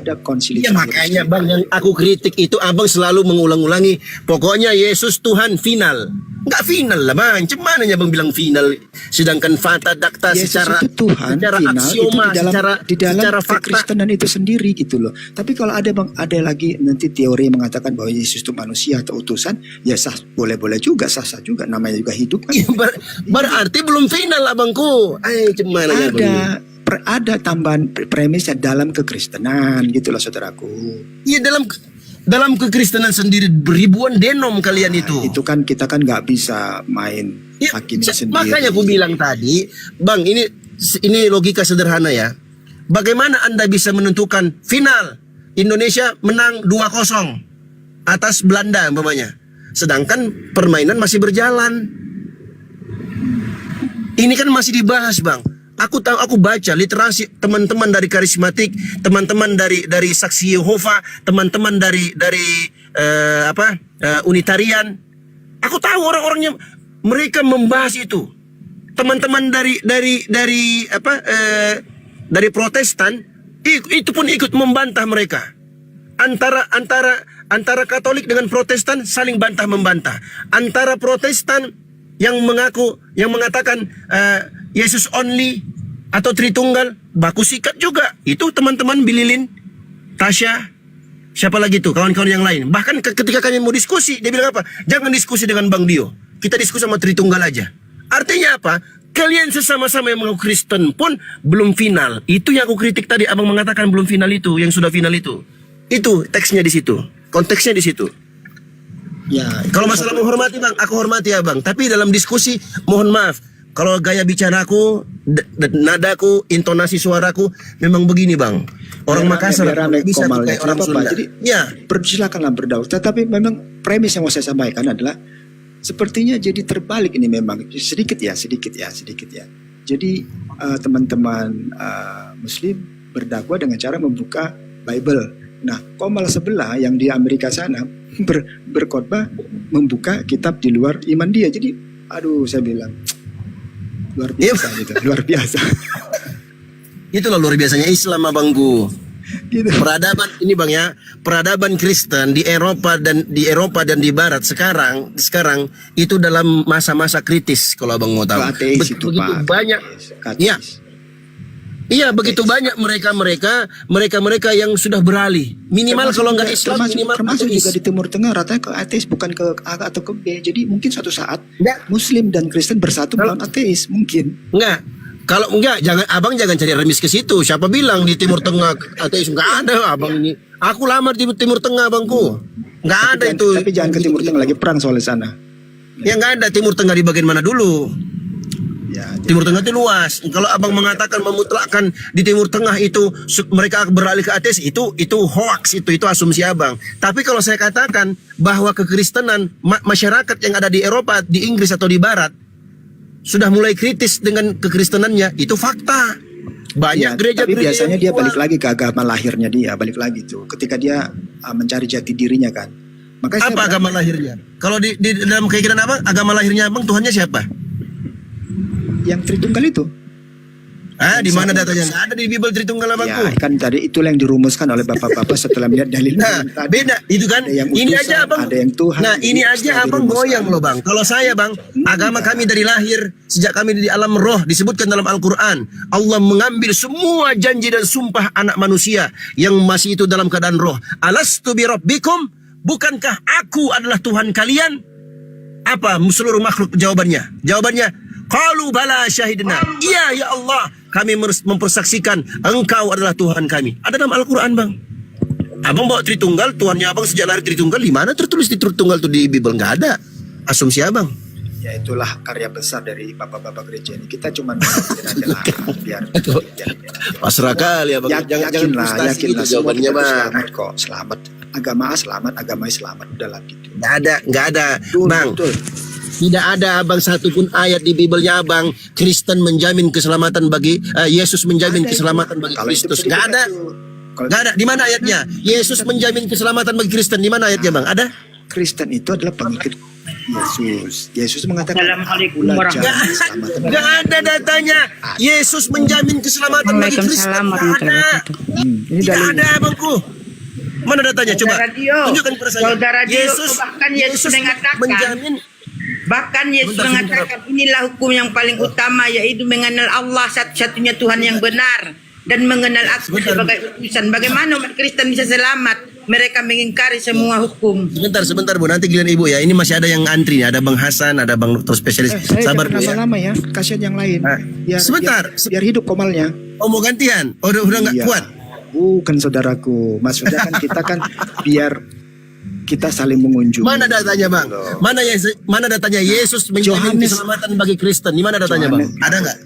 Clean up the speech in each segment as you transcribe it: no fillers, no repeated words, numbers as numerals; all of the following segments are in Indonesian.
ada konsili. Ya makanya bang, yang aku kritik itu abang selalu mengulang-ulangi, pokoknya Yesus Tuhan final. Enggak final lah bang, cuman bang bilang final, sedangkan fakta dakta Yesus secara itu Tuhan, secara final, aksioma, itu di dalam secara fakta. kekristenan itu sendiri gitu loh. Tapi kalau ada bang, ada lagi nanti teori yang mengatakan bahwa Yesus itu manusia atau utusan, ya sah, boleh-boleh juga, sah-sah juga, namanya juga hidup kan. Ya, berarti belum final abangku. Cuman Ada tambahan premisnya dalam kekristenan gitu loh saudaraku. Iya, dalam kekristenan sendiri ribuan denom kalian itu. Itu kan kita kan nggak bisa main Ya, hakimnya sendiri. makanya aku bilang tadi, bang, ini logika sederhana ya. Bagaimana Anda bisa menentukan final Indonesia menang 2-0 atas Belanda umpamanya, sedangkan permainan masih berjalan. Ini kan masih dibahas bang. Aku tahu, aku baca literasi teman-teman dari karismatik, teman-teman dari saksi Yehova, teman-teman dari Unitarian. Aku tahu orang-orangnya, mereka membahas itu. Teman-teman dari Protestan itu pun ikut membantah mereka. Antara Katolik dengan Protestan saling bantah membantah. Antara Protestan yang mengatakan Yesus only atau Tritunggal, baku sikat juga. Itu teman-teman Bililin, Tasya, siapa lagi tuh, kawan-kawan yang lain. Bahkan ketika kami mau diskusi, dia bilang apa? Jangan diskusi dengan Bang Dio, kita diskusi sama Tritunggal aja. Artinya apa? Kalian sesama-sama yang mengaku Kristen pun belum final. Itu yang aku kritik tadi, abang mengatakan belum final itu, yang sudah final itu. Itu teksnya di situ, konteksnya di situ. Ya, kalau masalah menghormati bang, aku hormati ya bang. Tapi dalam diskusi, mohon maaf, kalau gaya bicaraku, nadaku, intonasi suaraku memang begini bang. Orang Makassar bisa kayak orang Sunda. Jadi ya, silakanlah berdaur. Tetapi memang premis yang mau saya sampaikan adalah sepertinya jadi terbalik ini memang sedikit ya. Jadi teman-teman Muslim berdakwah dengan cara membuka Bible. Nah, komal sebelah yang di Amerika sana berkhotbah membuka kitab di luar iman dia. Jadi, aduh, saya bilang luar biasa gitu, luar biasa. Itulah luar biasanya Islam abangku. Gitu. Peradaban ini bang ya, peradaban Kristen di Eropa dan di Barat sekarang itu dalam masa-masa kritis kalau abang mau tahu. Ateis itu, begitu Pak. banyak. Ateis. Iya, begitu banyak mereka yang sudah beralih. Minimal kalau nggak Islam, termasuk juga di Timur Tengah ratanya ke ateis, bukan ke A atau ke B. Jadi mungkin suatu saat Muslim dan Kristen bersatu melawan ateis mungkin. Enggak. Kalau enggak, abang jangan cari remis ke situ. Siapa bilang di Timur Tengah ateis? Enggak ada abang ini. Aku lamar di Timur Tengah abangku. Enggak ada itu. Tapi jangan ke Timur Tengah, lagi perang soalnya sana. Ya enggak ada. Timur Tengah di bagian mana dulu? Ya, Timur Tengah itu luas. Kalau abang mengatakan memutlakkan di Timur Tengah itu mereka beralih ke ateis, itu hoax, itu asumsi abang. Tapi kalau saya katakan bahwa kekristenan masyarakat yang ada di Eropa, di Inggris atau di Barat sudah mulai kritis dengan kekristenannya, itu fakta. Banyak gereja tapi biasanya dia balik lagi ke agama lahirnya dia, balik lagi tuh ketika dia mencari jati dirinya kan. Makanya apa agama lahirnya? Kalau di dalam keyakinan abang, agama lahirnya abang Tuhannya siapa? Yang Tritunggal itu. Di mana datanya? Nggak ada di Bible Tritunggal abangku. Ya, kan tadi itulah yang dirumuskan oleh bapak-bapak setelah melihat dalil. Nah, beda itu kan. Ini aja abang. Ada yang Tuhan. Nah, ini aja abang goyang loh bang. Kalau saya bang, agama kami dari lahir, sejak kami di alam roh, disebutkan dalam Al-Quran, Allah mengambil semua janji dan sumpah anak manusia yang masih itu dalam keadaan roh. Alastu bi rabbikum, bukankah aku adalah Tuhan kalian? Apa seluruh makhluk jawabannya? Jawabannya, qalu bala syahidna. Iya ya Allah, kami mempersaksikan engkau adalah Tuhan kami. Ada dalam Al-Quran bang. Abang bawa Tritunggal, Tuhannya abang sejak lahir Tritunggal, di mana tertulis di Tritunggal itu di Bible? Nggak ada. Asumsi abang. Ya itulah karya besar dari bapak-bapak gereja ini. Kita cuma aja lah, biar pasrah kali ya bang. Jangan frustasi gitu jawabannya bang. Selamat kok, selamat. Agama A selamat, agama I selamat, udahlah gitu. Nggak ada bang. Betul. Tidak ada abang satupun ayat di Biblenya abang Kristen menjamin keselamatan bagi Yesus menjamin keselamatan bagi Kristus. Nggak ada. Nggak ada. Di mana ayatnya? Yesus menjamin keselamatan bagi Kristen. Di mana ayatnya bang? Ada? Kristen itu adalah pengikut Yesus mengatakan, Assalamualaikum "Akulah warahmatullahi jalan keselamatan." Gak ada datanya. Yesus menjamin keselamatan bagi Kristen. Waalaikumsalam Gak warahmatullahi ada. wabarakatuh. Ini Tidak dalilnya. ada abangku. Mana datanya? Coba Saudara Dio, tunjukkan kepada saya. Saudara Dio, bahkan Yesus mengatakan, menjamin. Bahkan Yesus Sebentar, mengatakan inilah hukum yang paling utama, yaitu mengenal Allah satu-satunya Tuhan yang benar dan mengenal aku sebagai utusan. Bagaimana umat Kristen bisa selamat? Mereka mengingkari semua hukum. Sebentar Bu, nanti giliran Ibu ya. Ini masih ada yang antri nih. Ada Bang Hasan, ada Bang dokter spesialis. Saya Sabar jangan Bu ya. lama-lama ya, kasihan yang lain. Sebentar. Biar hidup komalnya. Oh mau gantian? Oh, udah nggak Iya. kuat? Bukan saudaraku, maksudnya kan kita kan biar kita saling mengunjungi. Mana datanya Bang? Mana datanya Yesus menjamin Yohanes- keselamatan bagi Kristen? Di mana datanya Bang? Yohanes- Ada nggak?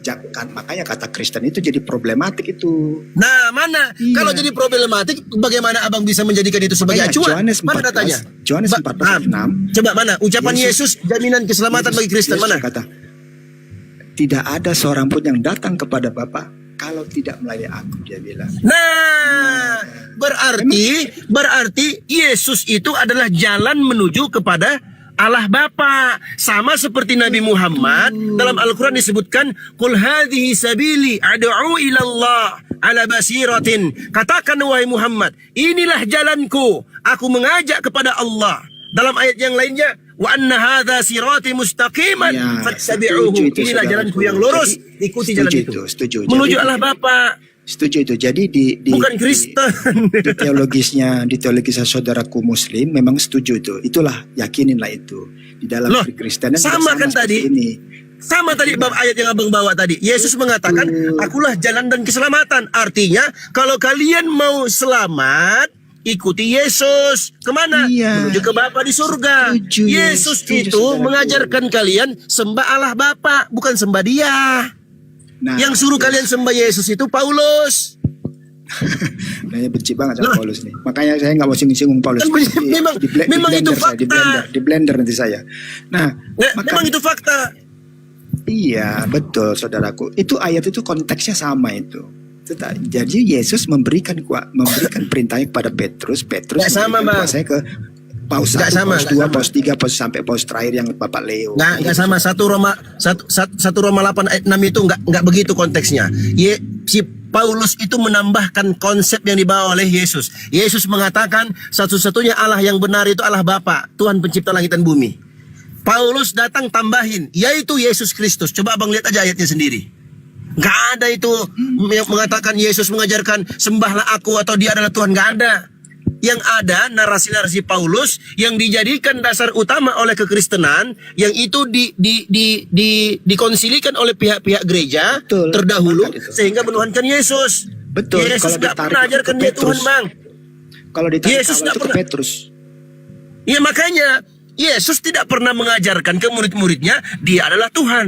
Makanya kata Kristen itu jadi problematik itu. Nah mana? Iya. Kalau jadi problematik, bagaimana abang bisa menjadikan itu sebagai Makanya acuan? Yohanes Mana 14, datanya? Yohanes 14:6. Coba mana? Ucapan Yesus, jaminan keselamatan bagi Kristen Yesus mana? kata, tidak ada seorang pun yang datang kepada Bapa kalau tidak melalui aku, dia bilang. Nah, berarti Yesus itu adalah jalan menuju kepada Allah Bapa. Sama seperti Nabi Muhammad dalam Al-Quran disebutkan, Qul hadhihi sabili ad'u ila Allah ala basiratin. Katakan wahai Muhammad, inilah jalanku, aku mengajak kepada Allah. Dalam ayat yang lainnya, wa anna hadza sirati mustaqiman Ya, fattabi'uhu. setuju itu, Inilah jalanku saudaraku. yang lurus, Jadi, ikuti setuju jalan itu, itu. setuju. Menuju Jadi- Allah Bapa. Setuju itu. Jadi di Bukan Kristen. di teologisnya saudaraku Muslim memang setuju itu.Itulah yakininlah itu di dalam Loh, Kristen sama kan tadi? ini. Sama tadi bab ayat yang abang bawa tadi. Yesus mengatakan, akulah jalan dan keselamatan. Artinya, kalau kalian mau selamat, ikuti Yesus. Kemana? Iya. Menuju ke Bapa di surga. Setuju, Yesus setuju, itu saudaraku. mengajarkan kalian sembah Allah Bapa, bukan sembah Dia. Nah, Yang suruh kalian sembah Yesus itu Paulus. Saya benci banget sama Paulus nih. Makanya saya nggak mau singgung Paulus. Kan memang itu fakta. Di blender nanti saya. Nah, Memang itu fakta. iya betul saudaraku. Itu ayat itu konteksnya sama itu. Jadi Yesus memberikan perintahnya kepada Petrus. Nggak sama, Bang. Saya ke Paus Nggak 1, sama, Paus nggak 2, sama. Paus 3, Paus sampai Paus terakhir yang Bapak Leo. Nggak sama. 1 Roma 8 ayat 6 itu nggak begitu konteksnya. Si Paulus itu menambahkan konsep yang dibawa oleh Yesus. Yesus mengatakan satu-satunya Allah yang benar itu Allah Bapa, Tuhan pencipta langit dan bumi. Paulus datang tambahin, yaitu Yesus Kristus. Coba abang lihat aja ayatnya sendiri. Nggak ada itu yang mengatakan Yesus mengajarkan sembahlah aku atau dia adalah Tuhan. Nggak ada. Yang ada narasi-narasi Paulus yang dijadikan dasar utama oleh kekristenan, yang itu dikonsilikan oleh pihak-pihak gereja Betul, terdahulu sepakat itu. sehingga menuhankan Yesus. Betul, Yesus kalau nggak ditarik pernah ke ajarkan dia Petrus. Tuhan, Bang. Kalau ditarik Yesus awal nggak itu ke pernah. Petrus. Ya makanya Yesus tidak pernah mengajarkan ke murid-muridnya dia adalah Tuhan.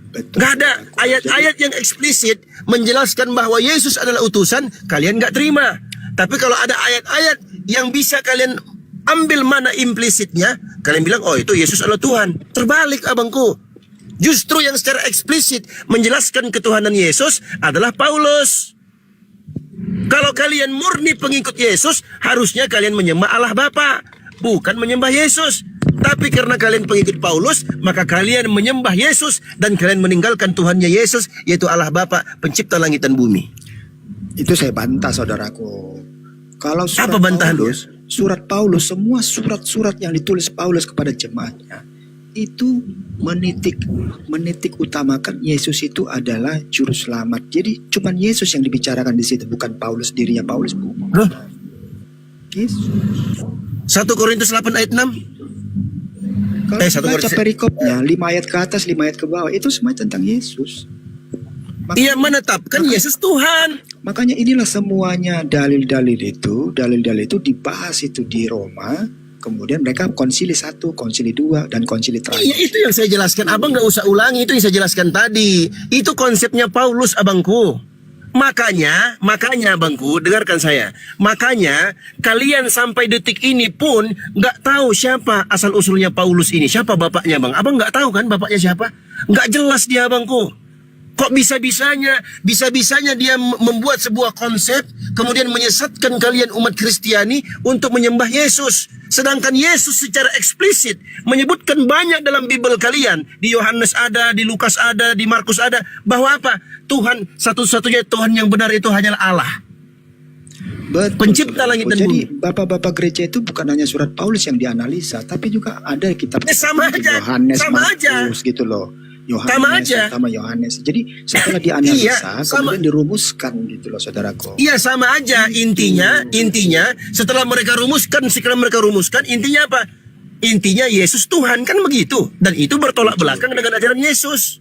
Betul. Nggak ada saudaraku. ayat-ayat yang eksplisit menjelaskan bahwa Yesus adalah utusan, kalian nggak terima. Tapi kalau ada ayat-ayat yang bisa kalian ambil mana implisitnya, kalian bilang, oh itu Yesus adalah Tuhan. Terbalik abangku. Justru yang secara eksplisit menjelaskan ketuhanan Yesus adalah Paulus. Kalau kalian murni pengikut Yesus, harusnya kalian menyembah Allah Bapa, bukan menyembah Yesus. Tapi karena kalian pengikut Paulus, maka kalian menyembah Yesus dan kalian meninggalkan Tuhannya Yesus, yaitu Allah Bapa, pencipta langit dan bumi. Itu saya bantah saudaraku. Kalau surat Apa bantahan Paulus, surat Paulus, semua surat-surat yang ditulis Paulus kepada jemaatnya itu menitik utamakan Yesus itu adalah juru selamat. Jadi cuman Yesus yang dibicarakan di situ, bukan Paulus dirinya. Paulus bukan. Loh, Yesus. 1 Korintus 8 ayat 6. Kalau Satu baca Korintus- perikopnya 5 ayat ke atas, 5 ayat ke bawah, itu semua tentang Yesus. Ia menetapkan Yesus Tuhan. Makanya inilah semuanya dalil-dalil itu dibahas itu di Roma. Kemudian mereka konsili 1, konsili 2, dan konsili Iya, terakhir. itu yang saya jelaskan. Abang nggak usah ulangi, itu yang saya jelaskan tadi. Itu konsepnya Paulus, abangku. Makanya abangku, dengarkan saya. Makanya kalian sampai detik ini pun nggak tahu siapa asal usulnya Paulus ini. Siapa bapaknya, bang? Abang nggak tahu kan bapaknya siapa? Nggak jelas dia, abangku. Kok bisa-bisanya dia membuat sebuah konsep, kemudian menyesatkan kalian umat Kristiani untuk menyembah Yesus. Sedangkan Yesus secara eksplisit menyebutkan banyak dalam Bible kalian. Di Yohanes ada, di Lukas ada, di Markus ada. Bahwa apa? Tuhan, satu-satunya Tuhan yang benar itu hanyalah Allah. Betul, Pencipta saudaraku. langit dan Jadi bumi. bapak-bapak gereja itu bukan hanya surat Paulus yang dianalisa, tapi juga ada kitab Sama aja, Yohanes, sama aja. Markus gitu loh. Yohanes, Sama aja. sama Yohanes. Jadi setelah dianalisa, Iya, sama. kemudian dirumuskan gitu loh, saudaraku. Iya, sama aja. Intinya setelah mereka rumuskan, intinya apa? Intinya Yesus Tuhan, kan begitu. Dan itu bertolak belakang dengan ajaran Yesus.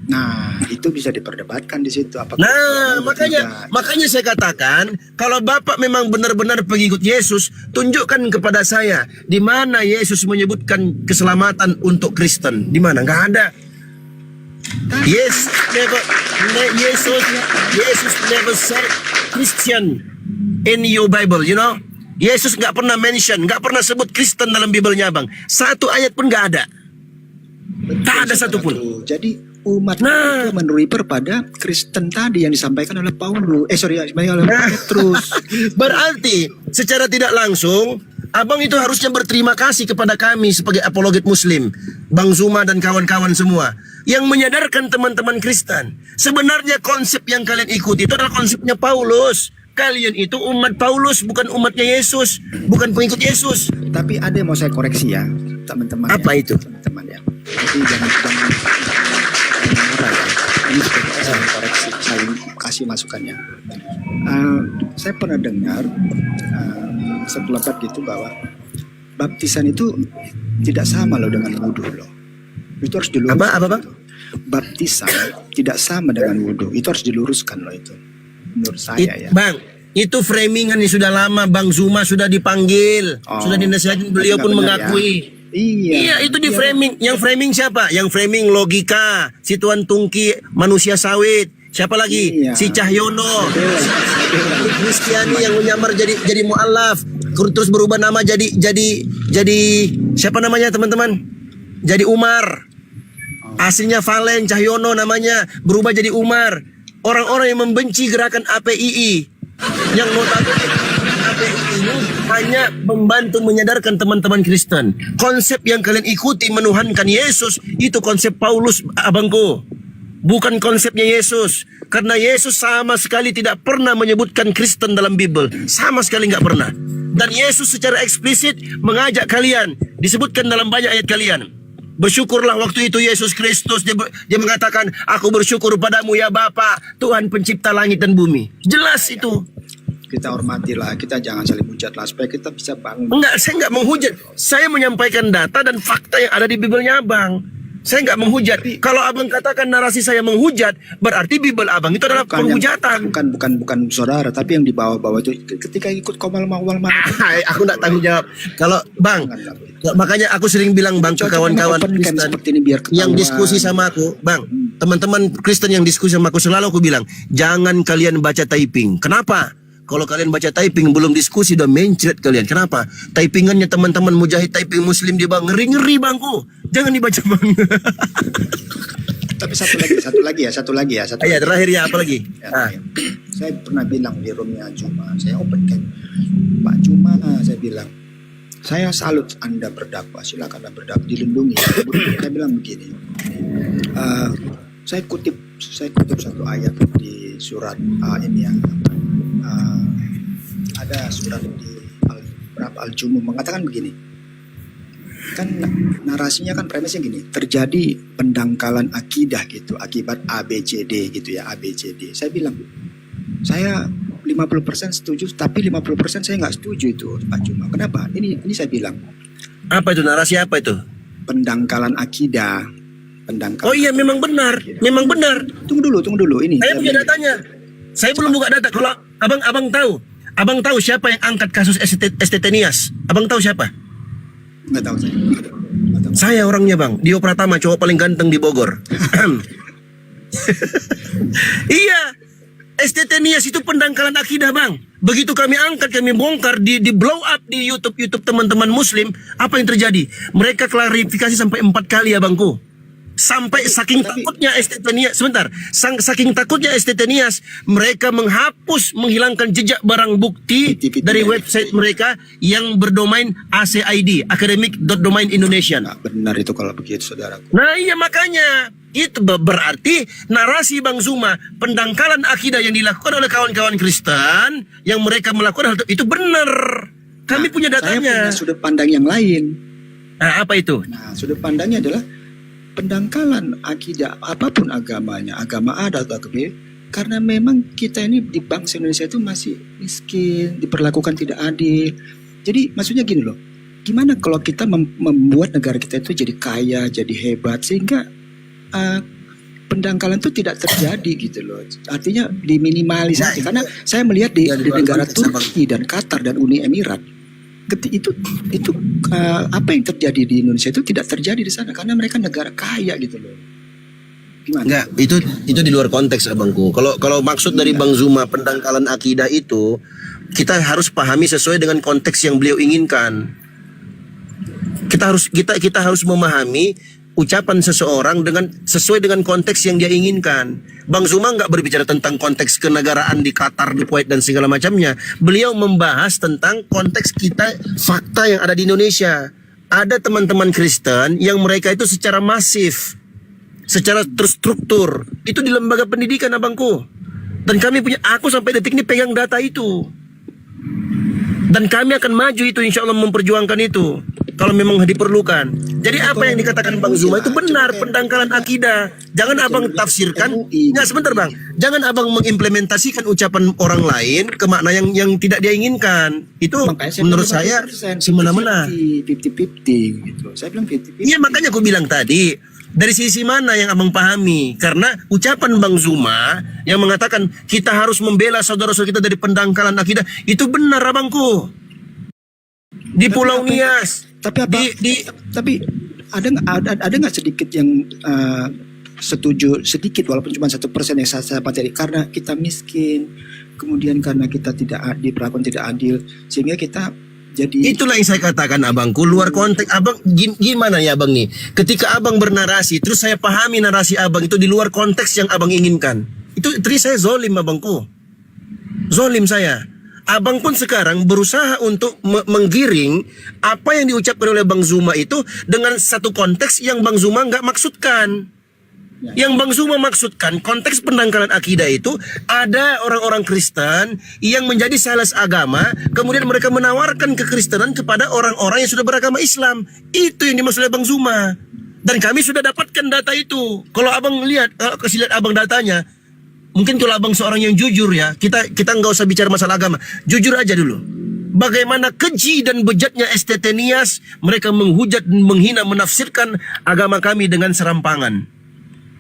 Nah, itu bisa diperdebatkan di situ. Apakah Nah, itu tidak? makanya saya katakan, kalau Bapak memang benar-benar pengikut Yesus, tunjukkan kepada saya di mana Yesus menyebutkan keselamatan untuk Kristen. Di mana? Nggak ada. Yesus never said Christian in your Bible, you know. Yesus nggak pernah mention, nggak pernah sebut Kristen dalam Bible-nya, Bang. Satu ayat pun nggak ada. Tak ada satupun. Saudaraku. Jadi umat Nah. itu merupakan pada Kristen tadi yang disampaikan oleh Paulus. Oleh Petrus. Berarti secara tidak langsung Abang itu harusnya berterima kasih kepada kami sebagai apologet Muslim, Bang Zuma dan kawan-kawan semua, yang menyadarkan teman-teman Kristen. Sebenarnya konsep yang kalian ikuti itu adalah konsepnya Paulus. Kalian itu umat Paulus, bukan umatnya Yesus, bukan pengikut Yesus. Tapi ada yang mau saya koreksi ya, teman-teman. Apa ya, itu? Teman-teman ya. Jadi jangan apa ya. Ini sebagai saling koreksi, saling kasih masukannya. Saya pernah dengar sekelebat gitu bahwa baptisan itu tidak sama loh dengan wudhu loh. Itu harus diluruskan. Apa, Bang? Baptisan tidak sama dengan wudhu. Itu harus diluruskan loh itu. Menurut saya ya. Bang, itu framingan yang sudah lama. Bang Zuma sudah dipanggil, Oh, sudah dinasihatin, beliau nggak pun benar ya. mengakui. Iya. Itu di framing. Yang framing siapa? Yang framing logika. Si Tuan Tungki manusia sawit. Siapa lagi? Iya. Si Cahyono. Si Kristiani yang menyamar jadi mualaf. Terus berubah nama jadi siapa namanya teman-teman? Jadi Umar. Aslinya Valen Cahyono namanya, berubah jadi Umar. Orang-orang yang membenci gerakan APII, yang notabene APII ini hanya membantu menyadarkan teman-teman Kristen. Konsep yang kalian ikuti menuhankan Yesus, itu konsep Paulus, abangku. Bukan konsepnya Yesus. Karena Yesus sama sekali tidak pernah menyebutkan Kristen dalam Bible. Sama sekali nggak pernah. Dan Yesus secara eksplisit mengajak kalian, disebutkan dalam banyak ayat kalian. Bersyukurlah waktu itu Yesus Kristus, dia mengatakan, aku bersyukur padamu ya Bapa, Tuhan pencipta langit dan bumi. Jelas itu. Kita hormatilah, kita jangan saling hujat lah supaya kita bisa bangun. Enggak, saya enggak menghujat. Saya menyampaikan data dan fakta yang ada di Bible-nya Abang. Saya enggak menghujat. Kalau Abang katakan narasi saya menghujat, berarti Bible Abang itu adalah penghujatan. Bukan saudara, tapi yang dibawa-bawa itu ketika ikut komal mawal mana. Aku enggak tanggung jawab. Kalau Bang, makanya aku sering bilang Bang ke kawan-kawan Kristen seperti ini biar yang ketahuan. diskusi sama aku, Bang, teman-teman Kristen yang diskusi sama aku, selalu aku bilang, jangan kalian baca typing. Kenapa? Kalau kalian baca typing belum diskusi udah mencret kalian. Kenapa? Typingannya teman-teman mujahid typing muslim dia Bang, ngeri-ngeri Bangku. Jangan dibaca Bang. Tapi satu lagi ya. Iya, terakhir ya, apa lagi? Ya, saya pernah bilang di roomnya Juma, saya open kan, Pak Juma, saya bilang, saya salut Anda berdakwah, silakan Anda berdakwah, dilindungi. Saya bilang begini, saya kutip satu ayat di surat ini ya, ada surat di Al-Jumu'ah mengatakan begini. Kan narasinya kan premisnya gini, terjadi pendangkalan akidah gitu akibat ABCD gitu ya, ABCD. Saya bilang, saya 50% setuju, tapi 50% saya nggak setuju itu Pak Juma. Kenapa? Ini saya bilang. Apa itu narasi apa itu? Pendangkalan akidah. Pendangkalan. Oh iya, memang benar. Memang benar. Tunggu dulu ini. Saya punya datanya. Saya belum buka data. Kalau abang tahu siapa yang angkat kasus Estetenias? Abang tahu siapa? Nggak tahu saya. Saya orangnya Bang, Dio Pratama, cowok paling ganteng di Bogor. Iya, Estetenias itu pendangkalan akidah Bang. Begitu kami angkat, kami bongkar, di blow up di YouTube teman-teman Muslim, apa yang terjadi? Mereka klarifikasi sampai 4 kali ya Bangku. Sampai saking takutnya Estetenias, sebentar, saking takutnya Estetenias, mereka menghilangkan jejak barang bukti dari website mereka yang berdomain ACID, academic.domain Indonesian. Nah, benar itu kalau begitu, saudaraku. Nah iya makanya, itu berarti narasi Bang Zuma, pendangkalan akidah yang dilakukan oleh kawan-kawan Kristen, yang mereka melakukan hal itu benar. Kami punya Saya datanya. punya sudut pandang yang lain. Nah apa itu? Nah, sudut pandangnya adalah pendangkalan akidah apapun agamanya, agama A atau agama B, karena memang kita ini di bangsa Indonesia itu masih miskin, diperlakukan tidak adil. Jadi maksudnya gini loh, gimana kalau kita membuat negara kita itu jadi kaya, jadi hebat, sehingga pendangkalan itu tidak terjadi gitu loh. Artinya diminimalisasi. Karena saya melihat di negara Turki dan Qatar dan Uni Emirat, itu apa yang terjadi di Indonesia itu tidak terjadi di sana karena mereka negara kaya gitu loh. Gimana? Enggak, itu di luar konteks abangku. Kalau maksud dari Bang Zuma pendangkalan akidah itu, kita harus pahami sesuai dengan konteks yang beliau inginkan. Kita harus memahami ucapan seseorang sesuai dengan konteks yang dia inginkan. Bang Zuma nggak berbicara tentang konteks kenegaraan di Qatar, di Kuwait dan segala macamnya. Beliau membahas tentang konteks kita, fakta yang ada di Indonesia. Ada teman-teman Kristen yang mereka itu secara masif, secara terstruktur, itu di lembaga pendidikan abangku. Dan aku sampai detik ini pegang data itu. Dan kami akan maju itu, insya Allah memperjuangkan itu kalau memang diperlukan. Jadi apa yang dikatakan Bang Zuma itu benar, pendangkalan akidah. Jangan abang tafsirkan. Nggak, sebentar Bang. Jangan abang mengimplementasikan ucapan orang lain ke makna yang tidak dia inginkan. Itu menurut saya semena-mena. 50-50 gitu. Saya bilang 50-50. Iya, makanya aku bilang tadi, dari sisi mana yang abang pahami? Karena ucapan Bang Zuma yang mengatakan kita harus membela saudara-saudara kita dari pendangkalan akidah, itu benar abangku. Di Pulau Nias. Tapi ada nggak sedikit yang setuju sedikit walaupun cuma 1% yang saya tadi, karena kita miskin, kemudian karena kita diperlakukan tidak adil, sehingga kita jadi. Itulah yang saya katakan abangku, luar konteks. Abang gimana ya abang nih? Ketika abang bernarasi, terus saya pahami narasi abang itu di luar konteks yang abang inginkan. Itu saya zolim abangku. Zolim saya. Abang pun sekarang berusaha untuk menggiring apa yang diucapkan oleh Bang Zuma itu dengan satu konteks yang Bang Zuma nggak maksudkan. Yang Bang Zuma maksudkan konteks pendangkalan akidah itu ada orang-orang Kristen yang menjadi sales agama, kemudian mereka menawarkan kekristenan kepada orang-orang yang sudah beragama Islam. Itu yang dimaksud oleh Bang Zuma. Dan kami sudah dapatkan data itu. Kalau abang lihat, kasih lihat abang datanya. Mungkin kalau abang seorang yang jujur ya, kita nggak usah bicara masalah agama, jujur aja dulu. Bagaimana keji dan bejatnya Estetenias, mereka menghujat, menghina, menafsirkan agama kami dengan serampangan.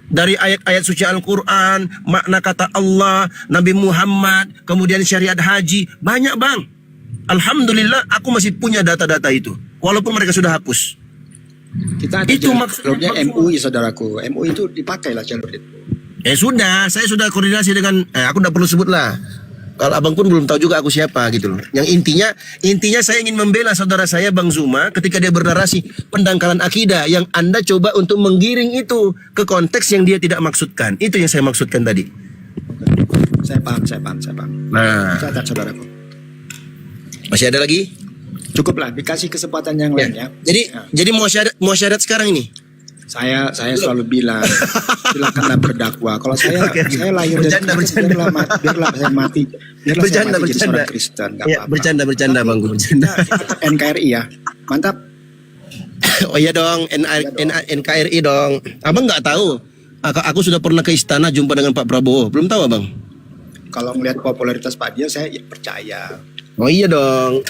Dari ayat-ayat suci Al-Quran, makna kata Allah, Nabi Muhammad, kemudian syariat haji, banyak bang. Alhamdulillah, aku masih punya data-data itu, walaupun mereka sudah hapus. Kita itu maksudnya MUI, saudaraku. MUI itu dipakai lah jalur itu. Sudah, saya sudah koordinasi dengan, aku tidak perlu sebut lah. Kalau abang pun belum tahu juga aku siapa gitu loh. Yang intinya saya ingin membela saudara saya Bang Zuma ketika dia bernarasi pendangkalan akidah yang Anda coba untuk menggiring itu ke konteks yang dia tidak maksudkan. Itu yang saya maksudkan tadi. Saya paham. Nah, Catat saudaraku. Masih ada lagi? Cukuplah, dikasih kesempatan yang lain ya. Jadi mau syarat sekarang ini? Saya selalu bilang silakanlah berdakwah. Kalau saya lahir dari Kristen, biarlah saya mati. Biarlah saya mati jadi seorang Kristen, enggak apa-apa. Bercanda Bang, bercanda. NKRI ya. Mantap. Oh iya dong, NKRI dong. Abang nggak tahu. Aku sudah pernah ke istana jumpa dengan Pak Prabowo. Belum tahu abang? Kalau ngelihat popularitas Pak dia, saya percaya. Oh iya dong.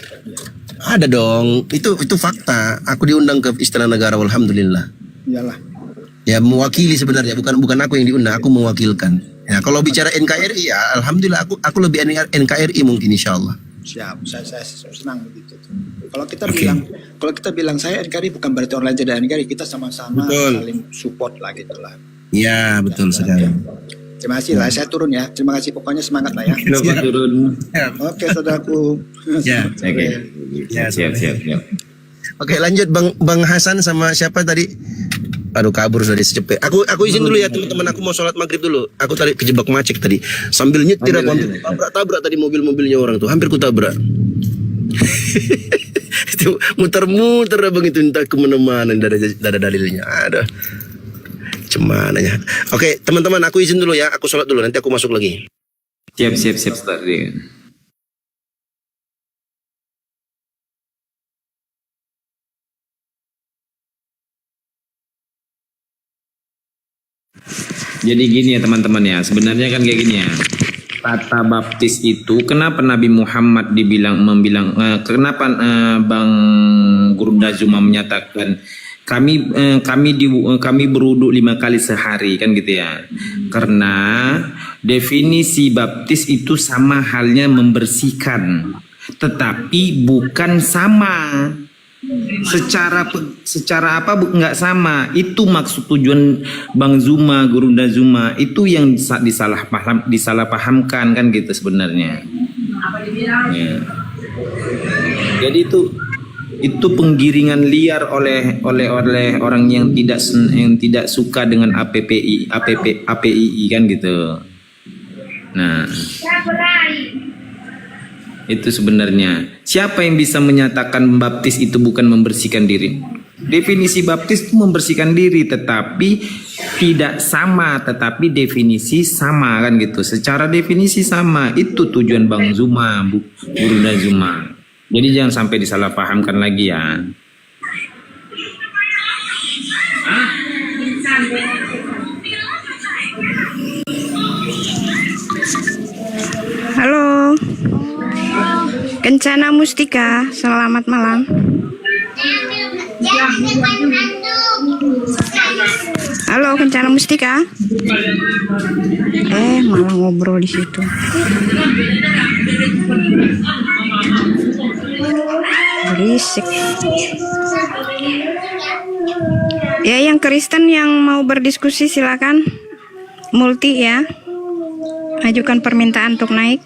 Ada dong. Itu fakta. Aku diundang ke Istana Negara, alhamdulillah. Iyalah. Ya mewakili sebenarnya, bukan aku yang diundang, aku mewakilkan. Ya kalau bicara NKRI ya, alhamdulillah aku lebih NKRI mungkin insyaallah. Siap, saya senang begitu. Kalau kita bilang saya NKRI bukan berarti orang lain tidak NKRI, kita sama-sama saling support lah gitu lah. Ya betul sekali. Terima kasih lah, saya turun ya. Terima kasih, pokoknya semangat lah ya. Kenapa turun? Oke saudaraku. Ya. Oke. Ya, siap. Oke lanjut Bang Hasan sama siapa tadi? Aduh, kabur dari secepet. Aku izin dulu ya teman-teman, aku mau sholat maghrib dulu. Aku tadi kejebak macet tadi. Sambil nyetir aku hampir tabrak tadi mobil-mobilnya orang tuh. Hampir ku tabrak. Itu muter-muter abang itu entah kemana-mana, ada dalilnya. Ada. Cemananya. Oke, teman-teman, aku izin dulu ya. Aku sholat dulu, nanti aku masuk lagi. Siap Ustaz. Jadi gini ya teman-teman ya, sebenarnya kan kayak gini ya. Kata baptis itu, kenapa Nabi Muhammad kenapa Bang Guru Dazuma menyatakan kami berwudu 5 kali sehari kan gitu ya. Karena definisi baptis itu sama halnya membersihkan, tetapi bukan sama. Secara apa nggak sama. Itu maksud tujuan Bang Zuma, Guru Dazuma, itu yang disalahpahamkan kan gitu sebenarnya. Ya. Jadi itu penggiringan liar oleh orang yang tidak suka dengan APPI kan gitu. Nah, itu sebenarnya siapa yang bisa menyatakan baptis itu bukan membersihkan diri? Definisi baptis itu membersihkan diri, tetapi tidak sama, tetapi definisi sama kan gitu. Secara definisi sama, itu tujuan Bang Zuma, Guru Dazuma. Jadi jangan sampai disalahpahamkan lagi ya. Halo, Kencana Mustika, selamat malam. Halo, Kencana Mustika. Malah ngobrol di situ. Berisik. Ya, yang Kristen yang mau berdiskusi silakan. Multi ya. Ajukan permintaan untuk naik.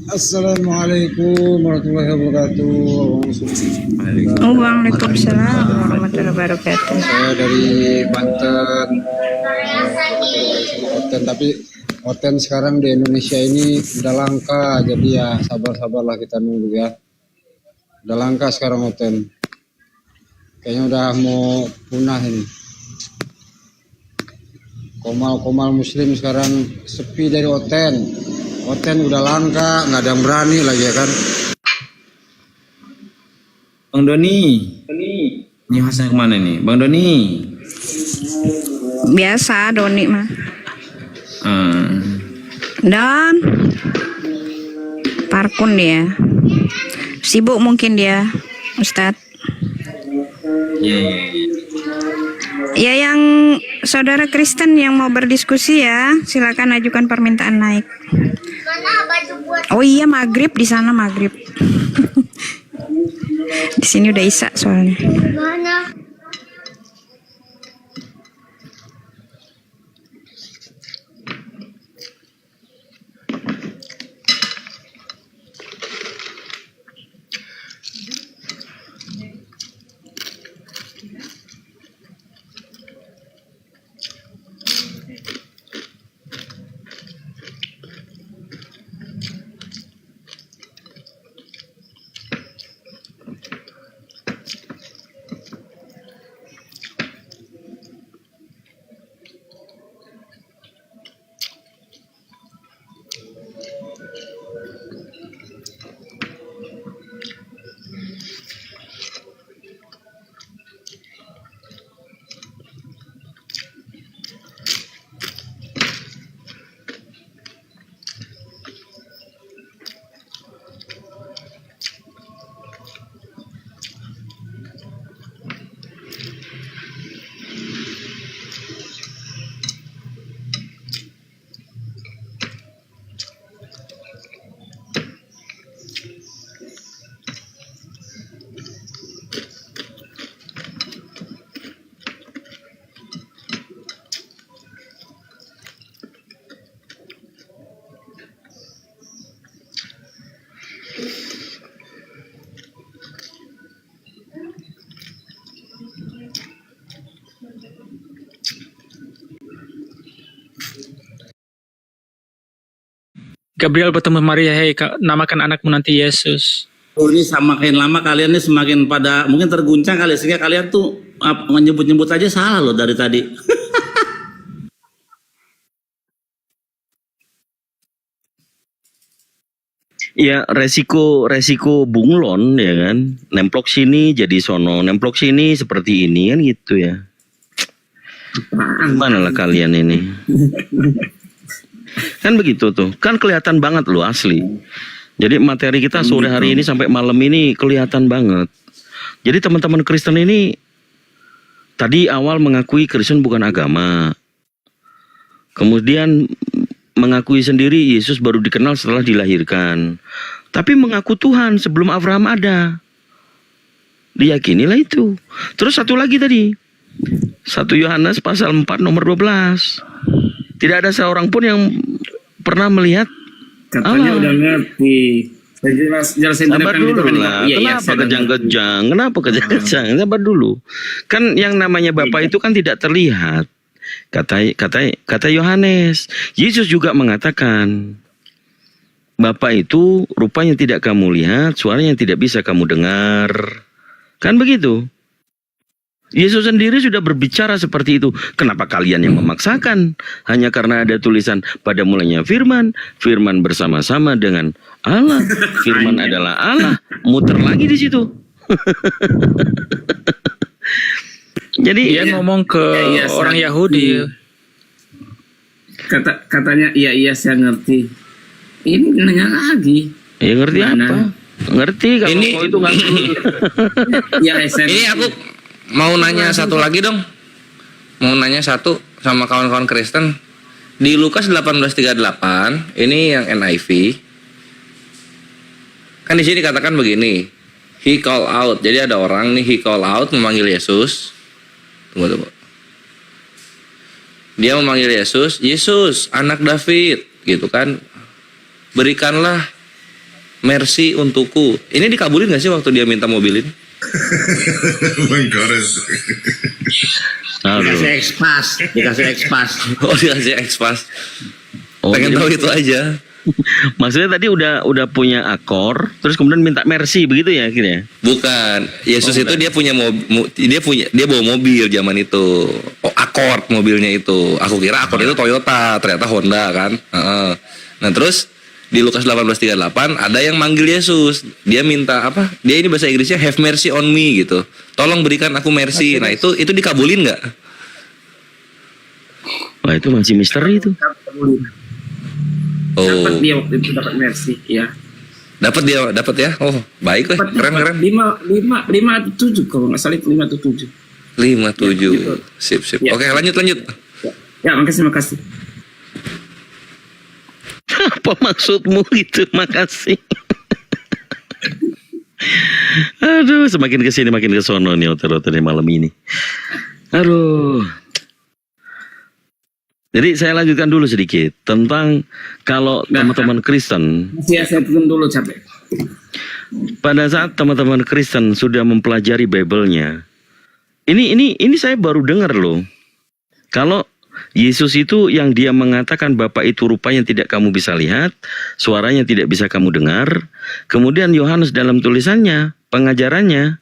Assalamualaikum warahmatullahi wabarakatuh. Waalaikumsalam warahmatullahi wabarakatuh. Saya dari Banten. Tapi hotel sekarang di Indonesia ini udah langka, jadi ya sabar-sabarlah kita nunggu ya. Udah langka sekarang hotel. Kayaknya udah mau punah ini. Komal-komal muslim sekarang sepi dari hotel. Hotel udah langka, nggak ada yang berani lagi ya kan. Bang Doni. Ini khasnya kemana nih? Bang Doni. Biasa Doni mah. Dan parkun dia. Sibuk mungkin dia, Ustadz. Ya, yang saudara Kristen yang mau berdiskusi ya, silakan ajukan permintaan naik. Oh iya, maghrib di sana maghrib. Di sini udah isya soalnya. Gabriel bertemu Maria, hei namakan anakmu nanti Yesus. Ini semakin lama kalian ini semakin pada mungkin terguncang kali, sehingga kalian tuh menyebut-nyebut aja salah loh dari tadi. Ya resiko bunglon ya kan, nemplok sini jadi sono, nemplok sini seperti ini kan gitu ya. Mana lah kalian ini? Kan begitu tuh, kan kelihatan banget loh asli. Jadi materi kita sore hari ini sampai malam ini kelihatan banget. Jadi teman-teman Kristen ini tadi awal mengakui Kristen bukan agama, kemudian mengakui sendiri Yesus baru dikenal setelah dilahirkan. Tapi mengaku Tuhan sebelum Abraham ada. Diyakinilah itu. Terus satu lagi tadi. 1 Yohanes pasal 4 nomor 12. Tidak ada seorang pun yang pernah melihat Katanya Allah. udah ngerti. Saya jelasin Sabar dulu lah. Iya, Kenapa kejang-kejang? Kenapa kejang-kejang? Sabar dulu. Kan yang namanya Bapa itu kan tidak terlihat. Kata Yohanes, Yesus juga mengatakan, Bapa itu rupanya tidak kamu lihat, suaranya tidak bisa kamu dengar. Kan begitu? Yesus sendiri sudah berbicara seperti itu. Kenapa kalian yang memaksakan? Hanya karena ada tulisan pada mulanya firman, firman bersama-sama dengan Allah, firman adalah Allah. Muter lagi di situ. Jadi Dia ngomong ke orang Yahudi. Katanya iya saya ngerti. Ini nanya lagi. ya ngerti Mana? apa? Ngerti kalau Ini- kau itu ngerti. Ya saya Ini aku mau nanya satu lagi dong. Mau nanya satu sama kawan-kawan Kristen. Di Lukas 18:38, ini yang NIV. Kan di sini katakan begini. He call out. Jadi ada orang nih, he call out memanggil Yesus. Tunggu. Dia memanggil Yesus, Yesus, anak David, gitu kan. Berikanlah mercy untukku. Ini dikabulin gak sih waktu dia minta mobil ini? Aduh. dikasih expas. Oh, dikasih expas. Oh, Pengen jadi tahu itu aja. maksudnya tadi udah punya akor, terus kemudian minta mercy begitu ya akhirnya. Bukan. Yesus itu dia punya dia bawa mobil zaman itu. Oh, Accord mobilnya itu. Aku kira Accord itu Toyota, ternyata Honda kan. Heeh. Nah, terus di Lukas 18:38 ada yang manggil Yesus. Dia minta apa? Dia ini bahasa Inggrisnya have mercy on me gitu. Tolong berikan aku mercy. Nah, itu dikabulin nggak? Wah, itu masih misteri itu. Oh, Dapat dia waktu itu dapat mercy, ya. dapat ya. Oh, baik lah. Keren. 5-7 kalau nggak salah, 5-7. 57. Sip. Ya. Oke, lanjut. Ya, makasih. Apa maksudmu itu? Makasih. Aduh, semakin kesini makin kesono nih otor-otor malam ini. Aduh. Jadi saya lanjutkan dulu sedikit tentang kalau teman-teman Kristen, Ya, saya turun dulu capek. pada saat teman-teman Kristen sudah mempelajari Bible-nya, ini saya baru dengar loh. Kalau Yesus itu yang dia mengatakan Bapa itu rupanya tidak kamu bisa lihat, suaranya tidak bisa kamu dengar. Kemudian Yohanes dalam tulisannya, pengajarannya,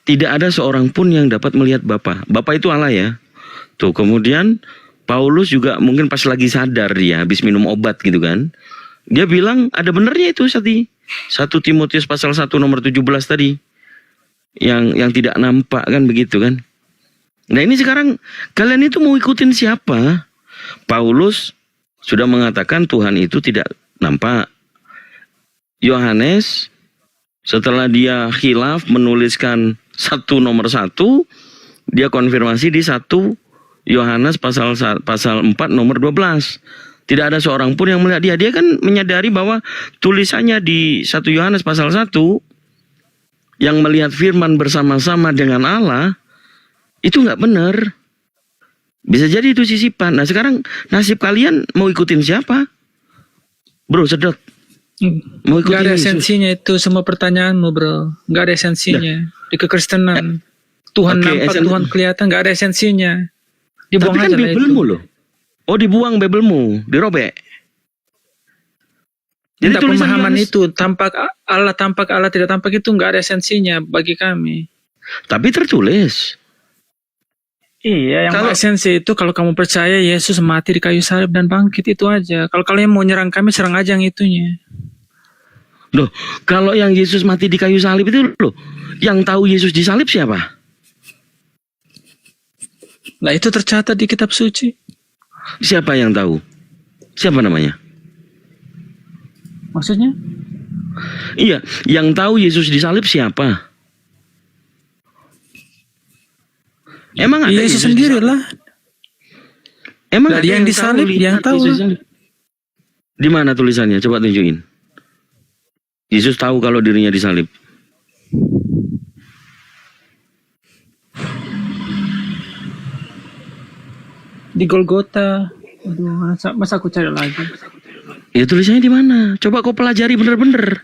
tidak ada seorang pun yang dapat melihat Bapa. Bapa itu Allah ya. Tuh, kemudian Paulus juga mungkin pas lagi sadar dia habis minum obat gitu kan. Dia bilang ada benernya itu tadi. 1 Timotius pasal 1 nomor 17 tadi. Yang tidak nampak kan begitu kan. Nah, ini sekarang kalian itu mau ikutin siapa? Paulus sudah mengatakan Tuhan itu tidak nampak. Yohanes setelah dia khilaf menuliskan 1 nomor 1, dia konfirmasi di 1 Yohanes pasal 4 nomor 12. Tidak ada seorang pun yang melihat dia. Dia kan menyadari bahwa tulisannya di 1 Yohanes pasal 1 yang melihat firman bersama-sama dengan Allah itu nggak benar. Bisa jadi itu sisipan. Nah, sekarang nasib kalian mau ikutin siapa? Bro, sedot. Mau ikutin Gak ada Yesus? esensinya itu semua pertanyaanmu, bro. Gak ada esensinya di kekristenan. Tuhan Oke, nampak, Tuhan kelihatan, gak ada esensinya. Dibuang Tapi kan aja lah itu. Biblemu loh. Oh, dibuang Biblemu, dirobek. Jadi Entah tulisan pemahaman Yohanes- itu tampak Allah tidak tampak itu nggak ada esensinya bagi kami. Tapi tertulis. Iya, yang Kalau- esensi itu kalau kamu percaya Yesus mati di kayu salib dan bangkit itu aja. Kalau kalian mau nyerang kami, serang aja yang itunya. Loh, kalau yang Yesus mati di kayu salib itu loh, yang tahu Yesus disalib siapa? Nah itu tercatat di kitab suci. Siapa yang tahu? Siapa namanya? Maksudnya? Iya, yang tahu Yesus disalib siapa? Emang ada Yesus sendiri lah. Emang Lah, ada dia yang disalib, lihat dia yang tahu. Yesus disalib? Di mana tulisannya? Coba tunjukin. Yesus tahu kalau dirinya disalib. Di Golgota. Aduh, masa aku cari lagi. Ya tulisannya di mana? Coba kau pelajari bener-bener.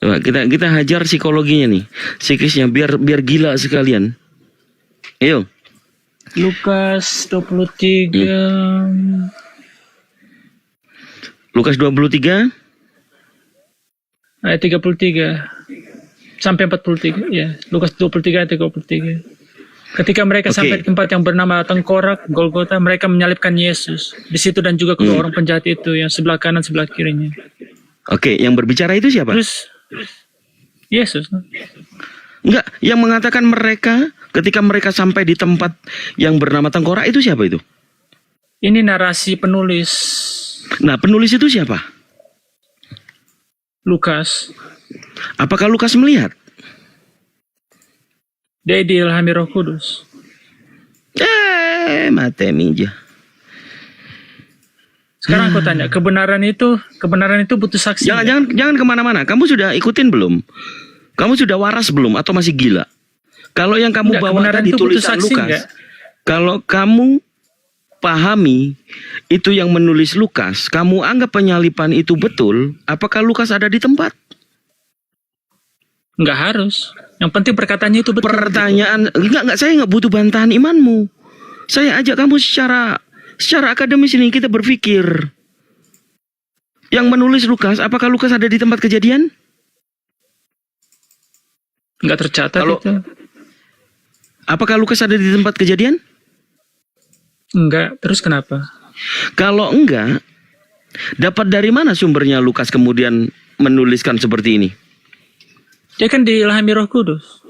Coba kita hajar psikologinya nih, psikisnya biar gila sekalian. Ayo. Lukas 23. Lukas 23 Ayat 33 sampai 43 ya. Lukas 23 ayat 33. Ketika mereka Oke. sampai di tempat yang bernama Tengkorak Golgota, mereka menyalibkan Yesus di situ dan juga kedua orang penjahat itu yang sebelah kanan sebelah kirinya. Oke, yang berbicara itu siapa? Terus Yesus. Enggak, yang mengatakan mereka ketika mereka sampai di tempat yang bernama Tengkorak itu siapa itu? Ini narasi penulis Nah, penulis itu siapa? Lukas. Apakah Lukas melihat? Dia diilhami Roh Kudus. Mate minja. Sekarang aku tanya, kebenaran itu butuh saksi. Jangan kemana-mana. Kamu sudah ikutin belum? Kamu sudah waras belum atau masih gila? Kalau yang kamu Enggak, bawa kebenaran tadi itu butuh tulisan saksi Lukas, enggak? kalau kamu pahami itu yang menulis Lukas, kamu anggap penyalipan itu betul, apakah Lukas ada di tempat? Enggak harus. Yang penting perkataannya itu betul. Pertanyaan, enggak, saya enggak butuh bantahan imanmu. Saya ajak kamu secara akademis ini kita berpikir. Yang menulis Lukas, apakah Lukas ada di tempat kejadian? Enggak tercatat Kalau- itu. Apakah Lukas ada di tempat kejadian? Enggak. Terus kenapa? Kalau enggak, dapat dari mana sumbernya Lukas kemudian menuliskan seperti ini? Dia kan diilhami Roh Kudus.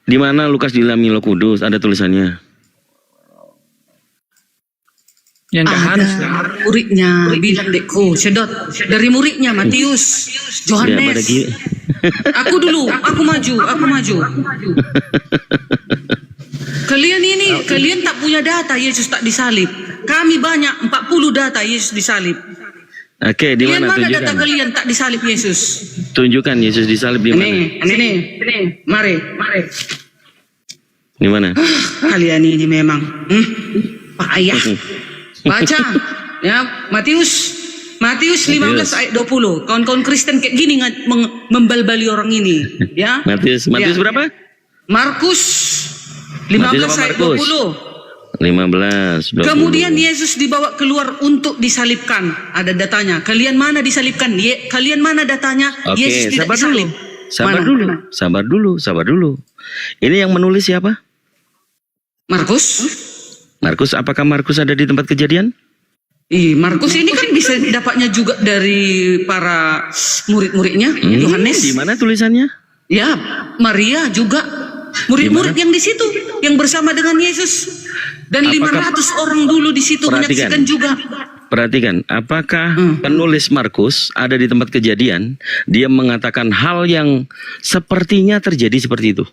Di mana Lukas diilhami Roh Kudus? Ada tulisannya. Yang enggak harus. lah. Muridnya bilang dekku sedot dari muridnya Matius, Ya, pada Yohanes. gila. Aku dulu, aku maju. Kalian tak punya data Yesus tak disalib. Kami banyak 40 data Yesus disalib. Oke, di Kalian mana mana data tunjukkan? kalian tak disalib Yesus? Tunjukkan Yesus disalib di mana? Sini, mari. Di mana? Kalian ini memang payah. Baca ya Matius 15 ayat 20. Kawan-kawan Kristen kayak gini membalbali orang ini, ya. Matius Ya. berapa? Markus Matius 15 apa ayat Markus? 20. 15, 20. Kemudian Yesus dibawa keluar untuk disalibkan. Ada datanya. Kalian mana disalibkan? Kalian mana datanya? Oke, Yesus tidak sabar dulu. disalib. Sabar dulu. Ini yang menulis siapa? Markus? Markus, apakah Markus ada di tempat kejadian? Markus ini kan bisa dapatnya juga dari para murid-muridnya, Yohanes. Di mana tulisannya? Ya, Maria juga. Murid-murid yang di situ, yang bersama dengan Yesus. Dan Apakah- 500 orang dulu di situ Perhatikan. menyaksikan juga. Perhatikan, apakah penulis Markus ada di tempat kejadian? Dia mengatakan hal yang sepertinya terjadi seperti itu.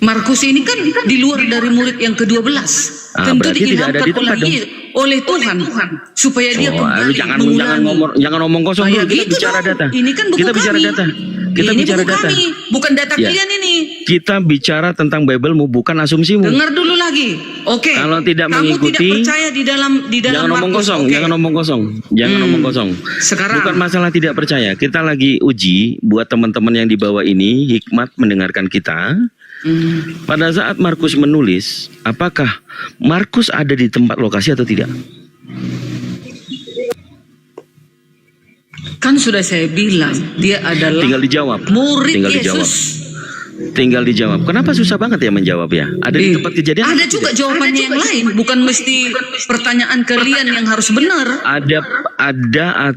Markus ini kan di luar dari murid yang ke-12. Tentu berarti tidak ada di diilhamkan tempat dong. oleh Tuhan supaya dia Lu kembali jangan ngomong kosong Kayak dulu. Kita gitu bicara dong. data. Ini kan buku Kita bicara kami. data. Kita Ini bicara buku data. kami, bukan data Ya. kalian ini. Kita bicara tentang Bible-mu, bukan asumsimu. Dengar dulu lagi. Oke. Kalau tidak Kamu mengikuti, tidak percaya di dalam Jangan ngomong Markus, kosong, oke. jangan ngomong kosong. Jangan ngomong kosong. Sekarang Bukan masalah tidak percaya. Kita lagi uji buat teman-teman yang di bawah ini hikmat mendengarkan kita. Pada saat Markus menulis, apakah Markus ada di tempat lokasi atau tidak? Kan sudah saya bilang, dia adalah Tinggal dijawab. murid Tinggal dijawab. Yesus. Tinggal dijawab. Kenapa susah banget ya menjawab ya? Ada di tempat kejadian? Ada juga jawabannya yang lain, bukan mesti pertanyaan kalian yang harus benar. Ada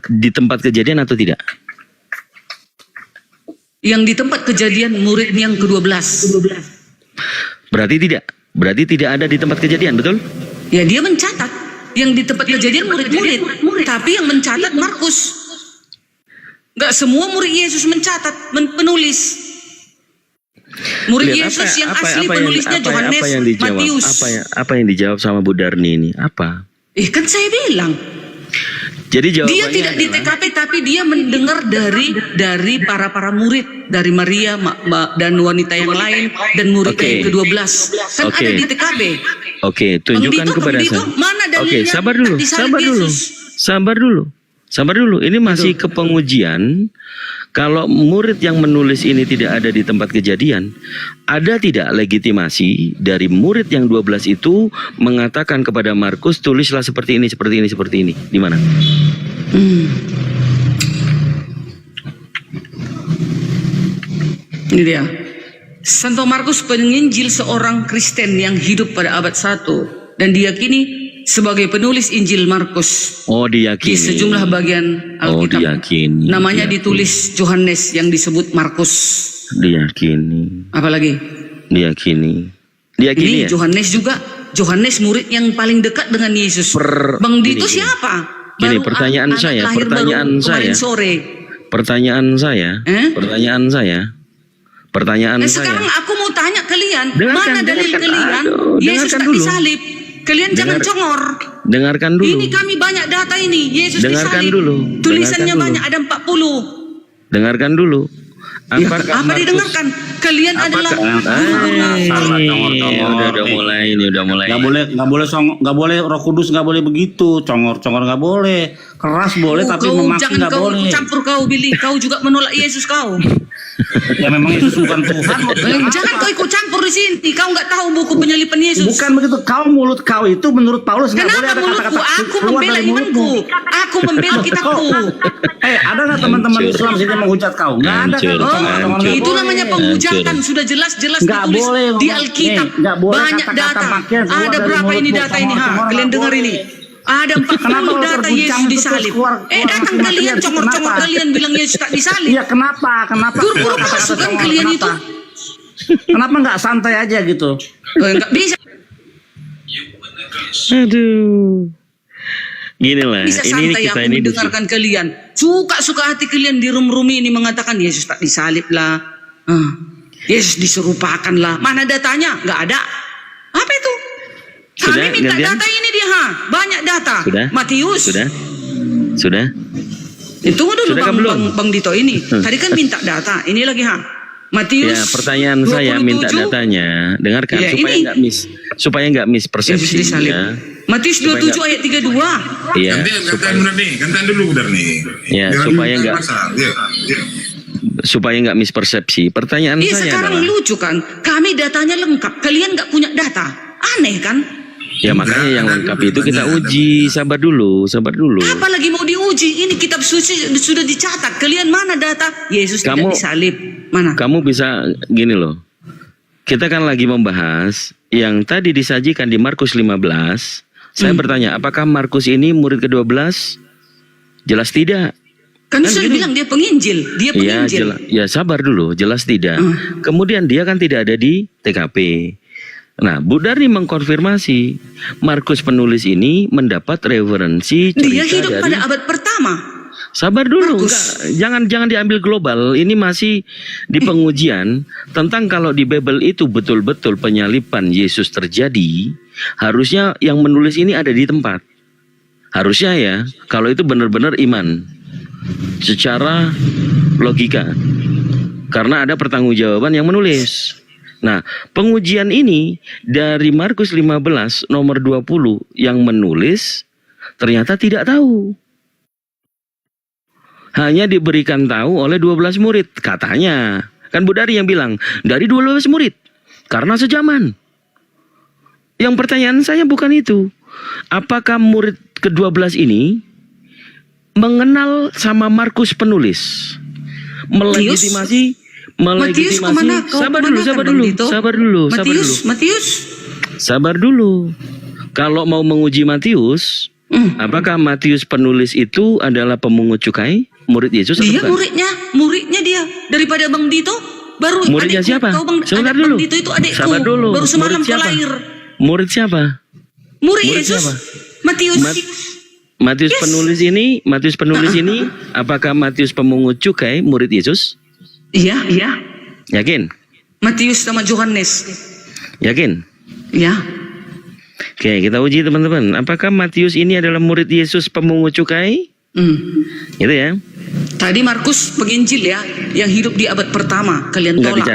di tempat kejadian atau tidak? Yang di tempat kejadian murid yang ke-12. Berarti tidak. Berarti tidak ada di tempat kejadian, betul? Ya dia mencatat. Yang di tempat kejadian murid-murid. Tapi yang mencatat Markus. Gak semua murid Yesus mencatat, penulis. Murid Lihat, Yesus yang asli penulisnya Yohanes, Matius. Apa yang dijawab sama Bu Darni ini? Apa? Kan saya bilang. Jadi jawabannya Dia tidak di TKP tapi dia mendengar dari para murid, dari Maria dan wanita yang lain dan murid yang ke-12. Kan ada di TKP. Oke, tunjukkan kepada saya. Mana dalilnya? Oke, sabar dulu. Ini masih ke pengujian. Kalau murid yang menulis ini tidak ada di tempat kejadian, ada tidak legitimasi dari murid yang 12 itu mengatakan kepada Markus, tulislah seperti ini. Di mana? Ini dia. Santo Markus penginjil seorang Kristen yang hidup pada abad 1 dan diyakini sebagai penulis Injil Markus. Oh, diyakini. Di sejumlah bagian Alkitab. Diyakini. Namanya ditulis Yohanes yang disebut Markus. Diyakini. Apalagi? Diyakini Ini ya? Yohanes juga. Yohanes murid yang paling dekat dengan Yesus. Bang Dito siapa? Gini, Baru pertanyaan anak saya, lahir pertanyaan baru kemarin saya. sore. Pertanyaan saya. Sekarang aku mau tanya kalian, Dengarkan, mana dalil dengarkan. kalian? Aduh, Yesus dengarkan tak dulu. disalib. Kalian jangan congor. Dengarkan dulu. Ini kami banyak data ini. Yesus Dengarkan disalib. dulu. Tulisannya Dengarkan banyak, ada 40. Dengarkan dulu. Apakah Apa Markus- didengarkan? Kalian adalah Ini udah mulai. Nggak boleh Roh Kudus, nggak boleh begitu, congor nggak boleh, keras boleh tapi kau memaki jangan nggak kau boleh. campur kau Billy. Kau juga menolak Yesus kau. Ya memang Yesus bukan Tuhan. Jangan kau ikut campur di sini. Kau nggak tahu buku penyalipan Yesus. Bukan begitu. Mulut kau itu menurut Paulus nggak boleh Kenapa ada mulutku? kata-kata Aku keluar membela dari mulutmu. imanku. Aku membela kitabku. Ada nggak teman-teman Hancur. Islam sini menghujat kau? Nggak ada kan? Hancur. Itu namanya penghujatan. Sudah jelas-jelas Nggak ditulis boleh di ngomong. Alkitab. Nggak boleh Banyak kata-kata data. makian keluar Ada dari berapa ini mulutmu. data ini? Congor-congor Kalian nggak dengar boleh. ini. Ada 40 Kenapa data terguncang Yesus itu disalib. keluar Datang maki-makian? kalian congor-congor Kenapa? kalian bilang Yesus tak disalib. Iya kenapa? Guru Kata-kata pasukan congor, kalian kenapa? itu. Kenapa nggak santai aja gitu? Enggak bisa. Aduh. Gini lah, Bisa ini santai kita aku ini mendengarkan kalian. Suka-suka hati kalian di rum-rumi ini mengatakan Yesus tak disalib lah. Yesus diserupakan lah. Mana datanya? Nggak ada. Apa itu? Kami Sudah, minta gantian? data ini dia. Banyak data. Sudah? Matius. Sudah? Tunggu dulu Sudah kan bang, belum? bang Dito ini. Tadi kan minta data. Ini lagi Matius. Ya, pertanyaan saya 27. minta datanya. Dengarkan Ya, supaya ini. supaya nggak miss Yesus disalib. persepsinya. Matius Supaya 27 nggak- ayat 32. Iya, Gantian benar nih, gantian dulu benar nih. Ya, Jangan supaya dulu nggak- pasal. Ya. supaya nggak mispersepsi. Pertanyaan Iya saya sekarang adalah, lucu kan. Kami datanya lengkap. Kalian nggak punya data. Aneh kan? ya makanya yang lengkap itu kita uji. Sabar dulu. Apalagi mau diuji? Ini kitab suci sudah dicatat. Kalian mana data? Yesus Kamu- tidak disalib. Mana? Kamu bisa gini loh. Kita kan lagi membahas yang tadi disajikan di Markus 15. Saya bertanya, apakah Markus ini murid ke-12? Jelas tidak. Kan Kan sudah gini. bilang dia penginjil. Dia Ya, penginjil. ya sabar dulu, jelas tidak. Kemudian dia kan tidak ada di TKP. Nah, Bu Darni mengkonfirmasi Markus penulis ini mendapat referensi cerita Dia hidup dari. pada abad pertama. Sabar dulu, Markus. enggak, jangan diambil global. Ini masih di pengujian tentang kalau di Bible itu betul-betul penyaliban Yesus terjadi, harusnya yang menulis ini ada di tempat. Harusnya ya, kalau itu benar-benar iman secara logika. Karena ada pertanggungjawaban yang menulis. Nah, pengujian ini dari Markus 15 nomor 20 yang menulis ternyata tidak tahu. Hanya diberikan tahu oleh 12 murid katanya. Kan Bu Dari yang bilang, dari 12 murid. Karena sejaman. Yang pertanyaan saya bukan itu. Apakah murid ke-12 ini mengenal sama Markus penulis? Melegitimasi. Matius kemana? Kau Sabar dulu. Kalau mau menguji Matius, apakah Matius penulis itu adalah pemungut cukai, murid Yesus? Dia atau bukan? muridnya dia daripada Bang Dito. Baru Muridnya adikku, siapa? Kau Bang, Sebentar adik dulu. Bang Dito itu adikku. Sabar dulu. Baru semalam Murid kau siapa? lahir. Murid siapa? Murid Murid Yesus. siapa? Matius. Matius Yes. penulis ini, apakah Matius pemungut cukai, murid Yesus? Iya. Yakin? Matius sama Yohanes. Yakin? Ya. Oke, kita uji teman-teman. Apakah Matius ini adalah murid Yesus pemungut cukai? Gitu ya. Tadi Markus penginjil ya, yang hidup di abad pertama. Kalian tolak.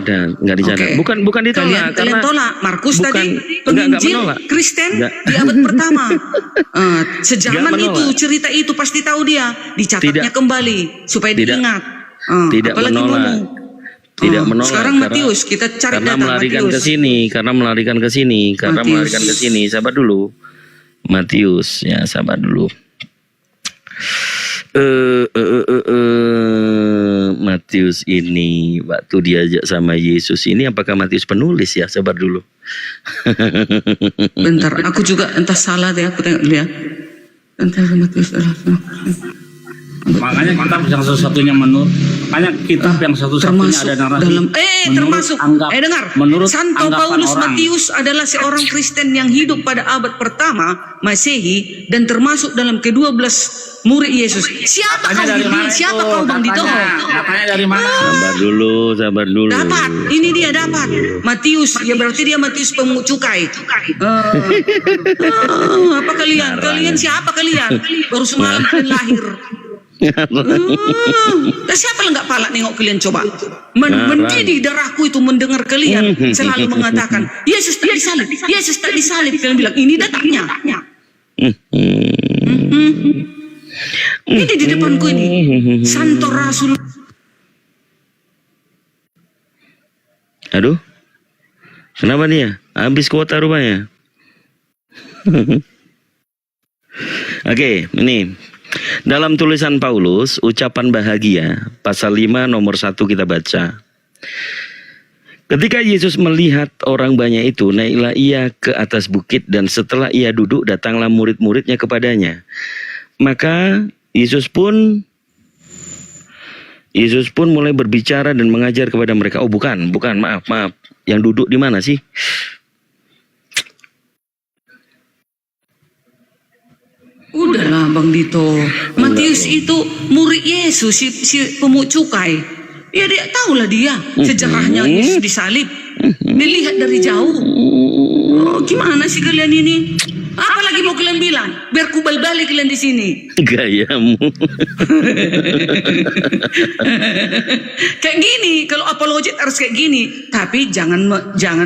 Nggak dicatat. Oke. Bukan ditolak. Kalian tolak. Markus bukan- tadi nggak penginjil menolak. Kristen Nggak. di abad pertama. Sejaman Nggak itu, menolak. cerita itu pasti tahu dia. Dicatatnya Tidak. kembali supaya Tidak. diingat. Tidak apalagi menolak. Mumu. Tidak menolak. Sekarang karena- Matius, kita cari karena data melarikan Matius. ke sini, Matius. Sabar dulu. Matius, ya sabar dulu. Matius ini waktu diajak sama Yesus ini, apakah Matius penulis ya? Sabar dulu. Bentar, aku juga entah salah deh, aku tengok dulu ya. Entah Matius. Makanya kitab yang satu-satunya Termasuk ada narasi. dalam termasuk dengar. Menurut Santo anggapan Paulus orang. Matius adalah seorang Kristen yang hidup pada abad pertama Masehi dan termasuk dalam ke-12 murid Yesus. Siapa kau ini? Siapa kau Bang Dito? Katanya dari mana? Sabar dulu. Dapat, ini dia dapat. Matius, ya berarti dia Matius pemungut cukai. Apa kalian? Kalian siapa kalian? Baru semalam kalian lahir. Siapa lah nggak palak nengok kalian coba. Mendidih darahku itu mendengar kalian selalu mengatakan Yesus tak disalib, Yesus tak disalib. Kalian bilang ini datangnya. Ini di depanku ini Santo Rasul. Aduh, kenapa dia? Habis kuota rupanya. Oke, ini dalam tulisan Paulus, ucapan bahagia, pasal 5 nomor 1 kita baca. Ketika Yesus melihat orang banyak itu, naiklah ia ke atas bukit dan setelah ia duduk, datanglah murid-muridnya kepadanya. Maka Yesus pun mulai berbicara dan mengajar kepada mereka. Oh bukan, maaf. Yang duduk di mana sih? Udahlah Bang Dito. Matius itu murid Yesus, si pemungut cukai. Ya dia tahulah dia sejarahnya Yesus disalib. Dilihat dari jauh. Oh, gimana sih kalian ini? Apalagi mau kalian bilang? Biar kubal balik kalian di sini. Gayamu. Kayak gini, kalau apologet harus kayak gini. Tapi jangan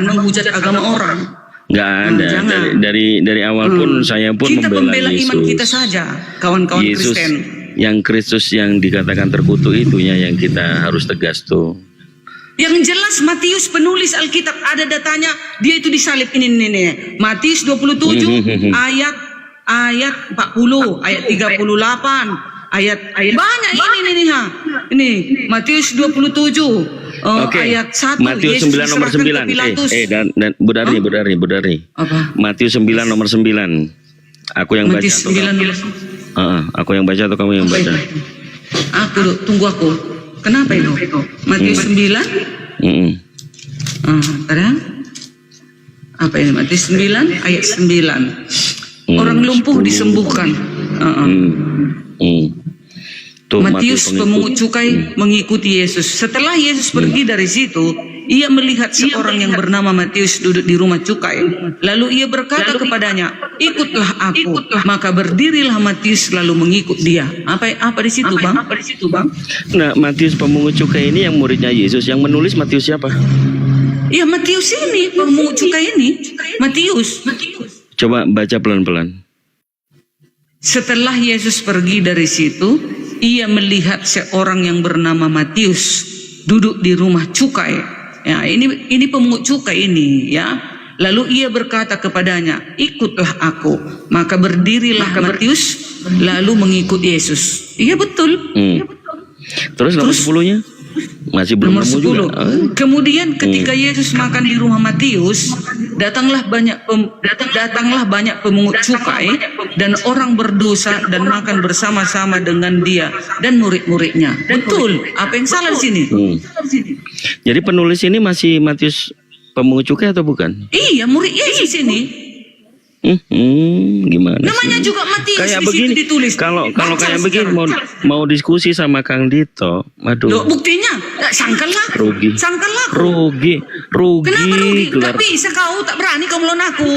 menghujat agama orang. Nggak ada. Jangan. Dari awal pun saya pun Kita membela membela Yesus. iman kita saja, kawan-kawan Yesus Kristen. yang Kristus yang dikatakan terkutuk itunya yang kita harus tegas tuh. Yang jelas Matius penulis Alkitab ada datanya dia itu disalib ini. Matius 27 ayat 40, ayat 38, ayat banyak ini ha. Ini Matius 27 Oke. ayat 1. Matius 9 nomor 9. Dan Budari. Apa? Matius 9 nomor 9. Aku yang baca Matius atau 9. aku yang baca atau kamu yang baca? Aku tunggu aku. Kenapa itu? Matius 9. Ada? Apa ini? Matius 9 ayat 9. Orang lumpuh disembuhkan. Tuh, Matius pemungut cukai mengikuti Yesus. Setelah Yesus pergi dari situ, ia melihat seorang yang bernama Matius duduk di rumah cukai. Lalu ia berkata kepadanya, "Ikutlah aku." Maka berdirilah Matius lalu mengikut dia. Apa di situ, Bang? Nah, Matius pemungut cukai ini yang muridnya Yesus. Yang menulis Matius siapa? Ya Matius ini, pemungut cukai ini. Matius. Coba baca pelan-pelan. Setelah Yesus pergi dari situ, ia melihat seorang yang bernama Matius duduk di rumah cukai. Ya, ini pemungut cukai ini, ya. Lalu ia berkata kepadanya, ikutlah aku. Maka berdirilah Matius, lalu mengikut Yesus. Iya betul. Terus nomor 10-nya? Masih belum Nomor nemu 10. juga. Kemudian ketika Yesus makan di rumah Matius, datanglah banyak pemungut cukai dan orang berdosa dan makan bersama-sama dengan dia dan murid-muridnya. Betul. Apa yang salah di sini? Jadi penulis ini masih Matius pemungut cukai atau bukan? Iya, murid Yesus ini. Gimana Namanya sih? juga Matius Kayak di situ begini, ditulis. kalau Baca kayak begini sekarang. mau diskusi sama Kang Dito, Loh, aduh, buktinya, sangkallah. rugi. Sangkallah. Rugi. Kenapa rugi? Keluar. Gak bisa kau, tak berani kau melawan aku.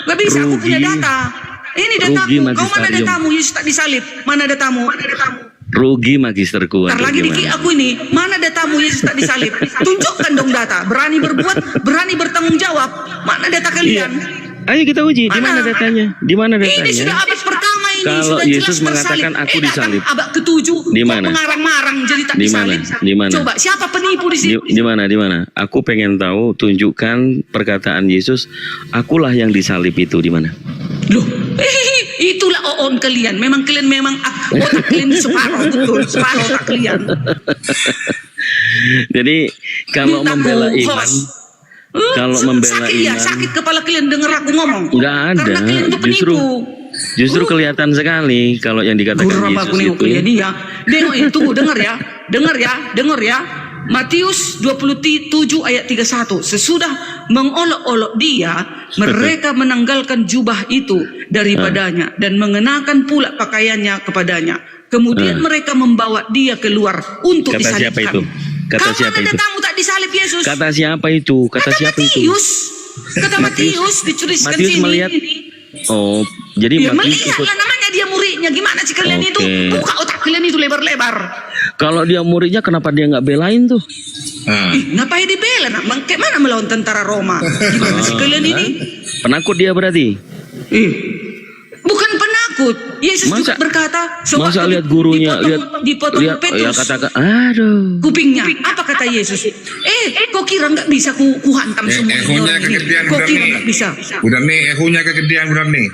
Gak bisa, aku Rugi. punya data. Ini dataku. Rugi, Kau mana Magisterium. datamu? Yesus tak disalib. Mana datamu? Rugi magisterku. Ntar aduh, lagi dikit gimana? aku ini. Mana datamu Yesus tak disalib? Tunjukkan dong data. Berani berbuat, berani bertanggung jawab. Mana data kalian? Ayo kita uji, di mana Mana? datanya? Di mana datanya? Ini sudah abad pertama ini. Kalau sudah Yesus jelas mengatakan, tersalib. aku disalib. Datang abad ke-7. Di kok mana? Mengarang-marang jadi tak Di mana? disalib. Di mana? Coba siapa penipu di sini? Di mana? Aku pengen tahu, tunjukkan perkataan Yesus, akulah yang disalib itu di mana? Loh, itulah oon kalian. Memang kalian otak kalian separuh betul, separuh otak kalian. Jadi kalau Minta membela ku iman, host. kalau membela sakit ya, iman, sakit kepala kalian dengar aku ngomong. nggak ada. Karena kalian itu penipu. Justru kelihatan sekali kalau yang dikatakan Gurab Yesus aku nih itu. kalian ya. Tunggu dengar ya. Matius 27 ayat 31. Sesudah mengolok-olok dia, mereka menanggalkan jubah itu daripadanya dan mengenakan pula pakaiannya kepadanya. Kemudian mereka membawa dia keluar untuk Kata siapa disalibkan. itu? Kata Kamu siapa ada itu? tamu tak disalib Yesus? Kata siapa itu? Kata siapa itu? Matius. Kata Matius dituliskan Matius sini. melihat. Oh, jadi Ya Matius ikut. melihatlah, namanya dia muridnya. Gimana sih kalian Oke. itu? Buka otak kalian itu lebar-lebar. Kalau dia muridnya, kenapa dia nggak belain tuh? Ngapain dibela? Kayak mana melawan tentara Roma? Gimana sih kalian ini? Penakut dia berarti. Bukan penakut. Yesus juga berkata, "Sobat, Masa lihat gurunya, dipotong lihat ya Petrus katakan, aduh. kupingnya." Apa kata Yesus? Kau kira nggak bisa ku hantam semua ini Ehonya orang ini? kegedean Kau benar kira nih. nggak bisa? Udah nih, ehunya kegedean benar nih.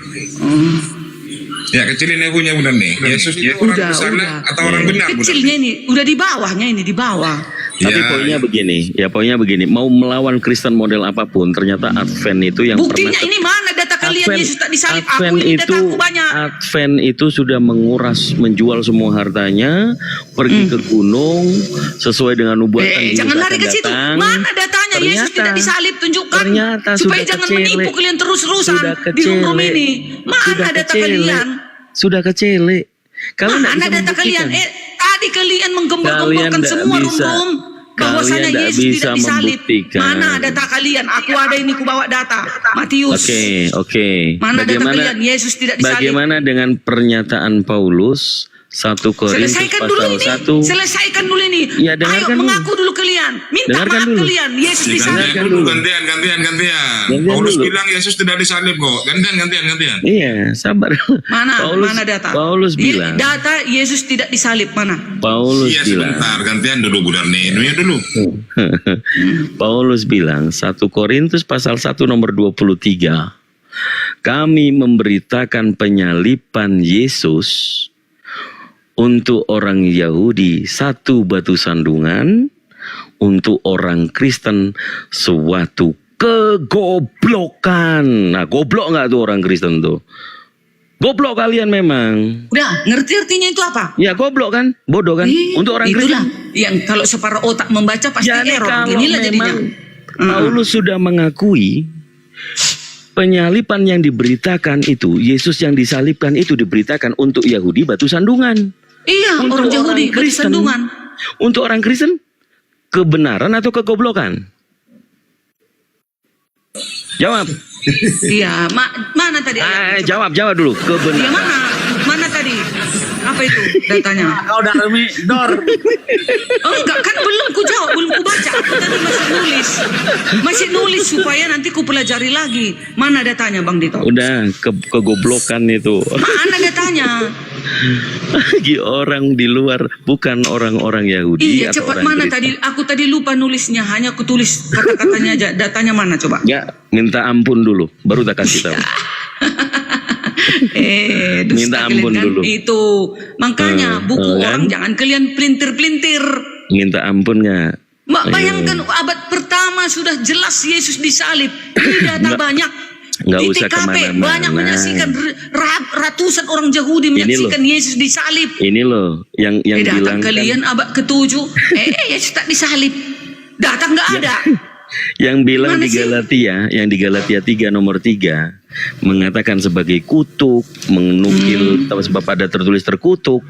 Ya kecilin ehunya benar nih. Yesus dia orang besar atau orang benar benar. Kecilnya ini, udah di bawahnya ini, di bawah. Tapi Ya, poinnya begini, mau melawan Kristen model apapun, ternyata Advent itu yang Buktinya pernah ini mana data kalian Yesus tak disalib? Advent Aku ini itu, dataku banyak. Advent itu sudah menjual semua hartanya, pergi ke gunung sesuai dengan nubuatan Yesus Jangan lari akan ke situ. datang. Mana datanya Yesus Ternyata- tidak disalib? Tunjukkan. ternyata supaya sudah jangan kecele. menipu kalian terus-terusan Sudah di room kecele. ini. Mana data kalian? Sudah kecele. Kalau nggak Mana bisa data kalian? membuktikan. Tadi kalian menggembor-gemborkan Kalian nggak semua bisa. room bahwasanya Kalian nggak Yesus bisa tidak disalib. membuktikan. Mana data kalian? Aku ada ini, ku bawa data. Matius. Oke. Mana data kalian? Yesus tidak disalib. Bagaimana dengan pernyataan Paulus 1 Korintus Selesaikan dulu pasal ini. 1? Selesaikan dulu ini. Ya, Ayo dengarkan dulu. mengaku dulu kalian. Minta Dengarkan maaf dulu. kalian. Yesus disalib. gantian dulu, gantian. Paulus dulu. bilang Yesus tidak disalib kok. Gantian. Iya, sabar. Mana data? Paulus bilang. Data Yesus tidak disalib mana? Paulus Iya bilang. sebentar, gantian dulu benar nih. Ini dulu. Paulus bilang 1 Korintus pasal 1 nomor 23. Kami memberitakan penyaliban Yesus untuk orang Yahudi satu batu sandungan, untuk orang Kristen suatu kegoblokan. Nah, goblok nggak tuh orang Kristen tuh? Goblok kalian memang. Udah, ngerti artinya itu apa? Ya goblok kan, bodoh kan. Untuk orang itulah Kristen. yang kalau separuh otak membaca pasti Jadi error. kalau Inilah jadinya. memang Paulus sudah mengakui penyaliban yang diberitakan itu, Yesus yang disalibkan itu diberitakan untuk Yahudi batu sandungan. Iya, Untuk orang Yahudi batu Kristen, sandungan. Untuk orang Kristen, kebenaran atau kegoblokan? Jawab. Iya, mana tadi? Jawab dulu. Iya, Kebenaran. mana tadi? Apa itu datanya? Kau udah remi dor. Oh, enggak, kan belum ku jawab, belum ku baca. Aku tadi masih nulis supaya nanti ku pelajari lagi. Mana datanya Bang Dito? Udah kegoblokan itu. Mana datanya? Bagi orang di luar, bukan orang-orang Yahudi. Iya, atau cepat orang mana Kristen. tadi? Aku tadi lupa nulisnya, hanya aku tulis kata-katanya aja. Datanya mana coba? Ya, minta ampun dulu, baru tak kasih tahu. Dusta Minta kalian ampun kan? dulu. Itu makanya buku kan? orang jangan kalian pelintir-pelintir. Minta ampunnya. Bayangkan abad pertama sudah jelas Yesus disalib. Ini data banyak. Nggak Di usah TKP kemana-mana. banyak menyaksikan ratusan orang Yahudi menyaksikan Yesus disalib. Ini loh yang Datang bilang kalian abad ke-7, Yesus tak disalib. Datang nggak ada. yang bilang Mana di sih? Galatia, yang di Galatia 3 nomor 3 mengatakan sebagai kutuk, menukil sebab ada tertulis terkutuk.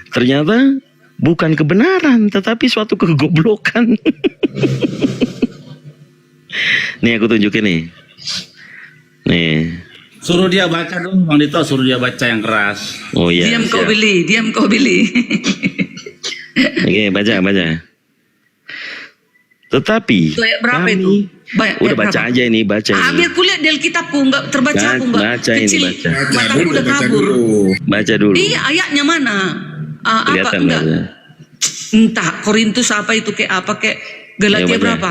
Ternyata bukan kebenaran, tetapi suatu kegoblokan. Nih aku tunjukin nih. Nih. Suruh dia baca dong, Bang Dito, suruh dia baca yang keras. Oh iya. Diam kau siap. beli, diam kau beli. Oke, baca. Tetapi Itu ayat berapa kami- itu? Ayat Udah baca berapa? aja ini, baca ini. Biar kulihat di Alkitabku nggak terbaca aku nggak Baca ini, kecil. baca. Mataku udah kabur. Baca dulu. Iya, ayatnya mana? Apa Kelihatan enggak? baca. Entah Korintus apa itu kayak apa kayak Galatia Ya, baca. berapa?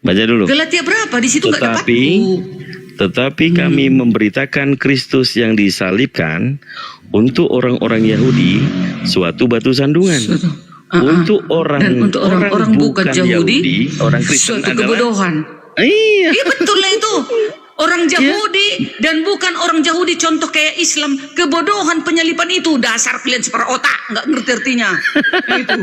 Baca dulu. Galatia berapa? Di situ nggak dapat. Tetapi kami memberitakan Kristus yang disalibkan untuk orang-orang Yahudi suatu batu sandungan. Untuk orang Dan untuk orang-orang bukan Yahudi, orang Kristen suatu adalah kebodohan. Iya. Iya betul lah itu. Orang Yahudi dan bukan orang Yahudi contoh kayak Islam, kebodohan penyalipan itu dasar kalian seperti otak, nggak ngerti artinya. Itu.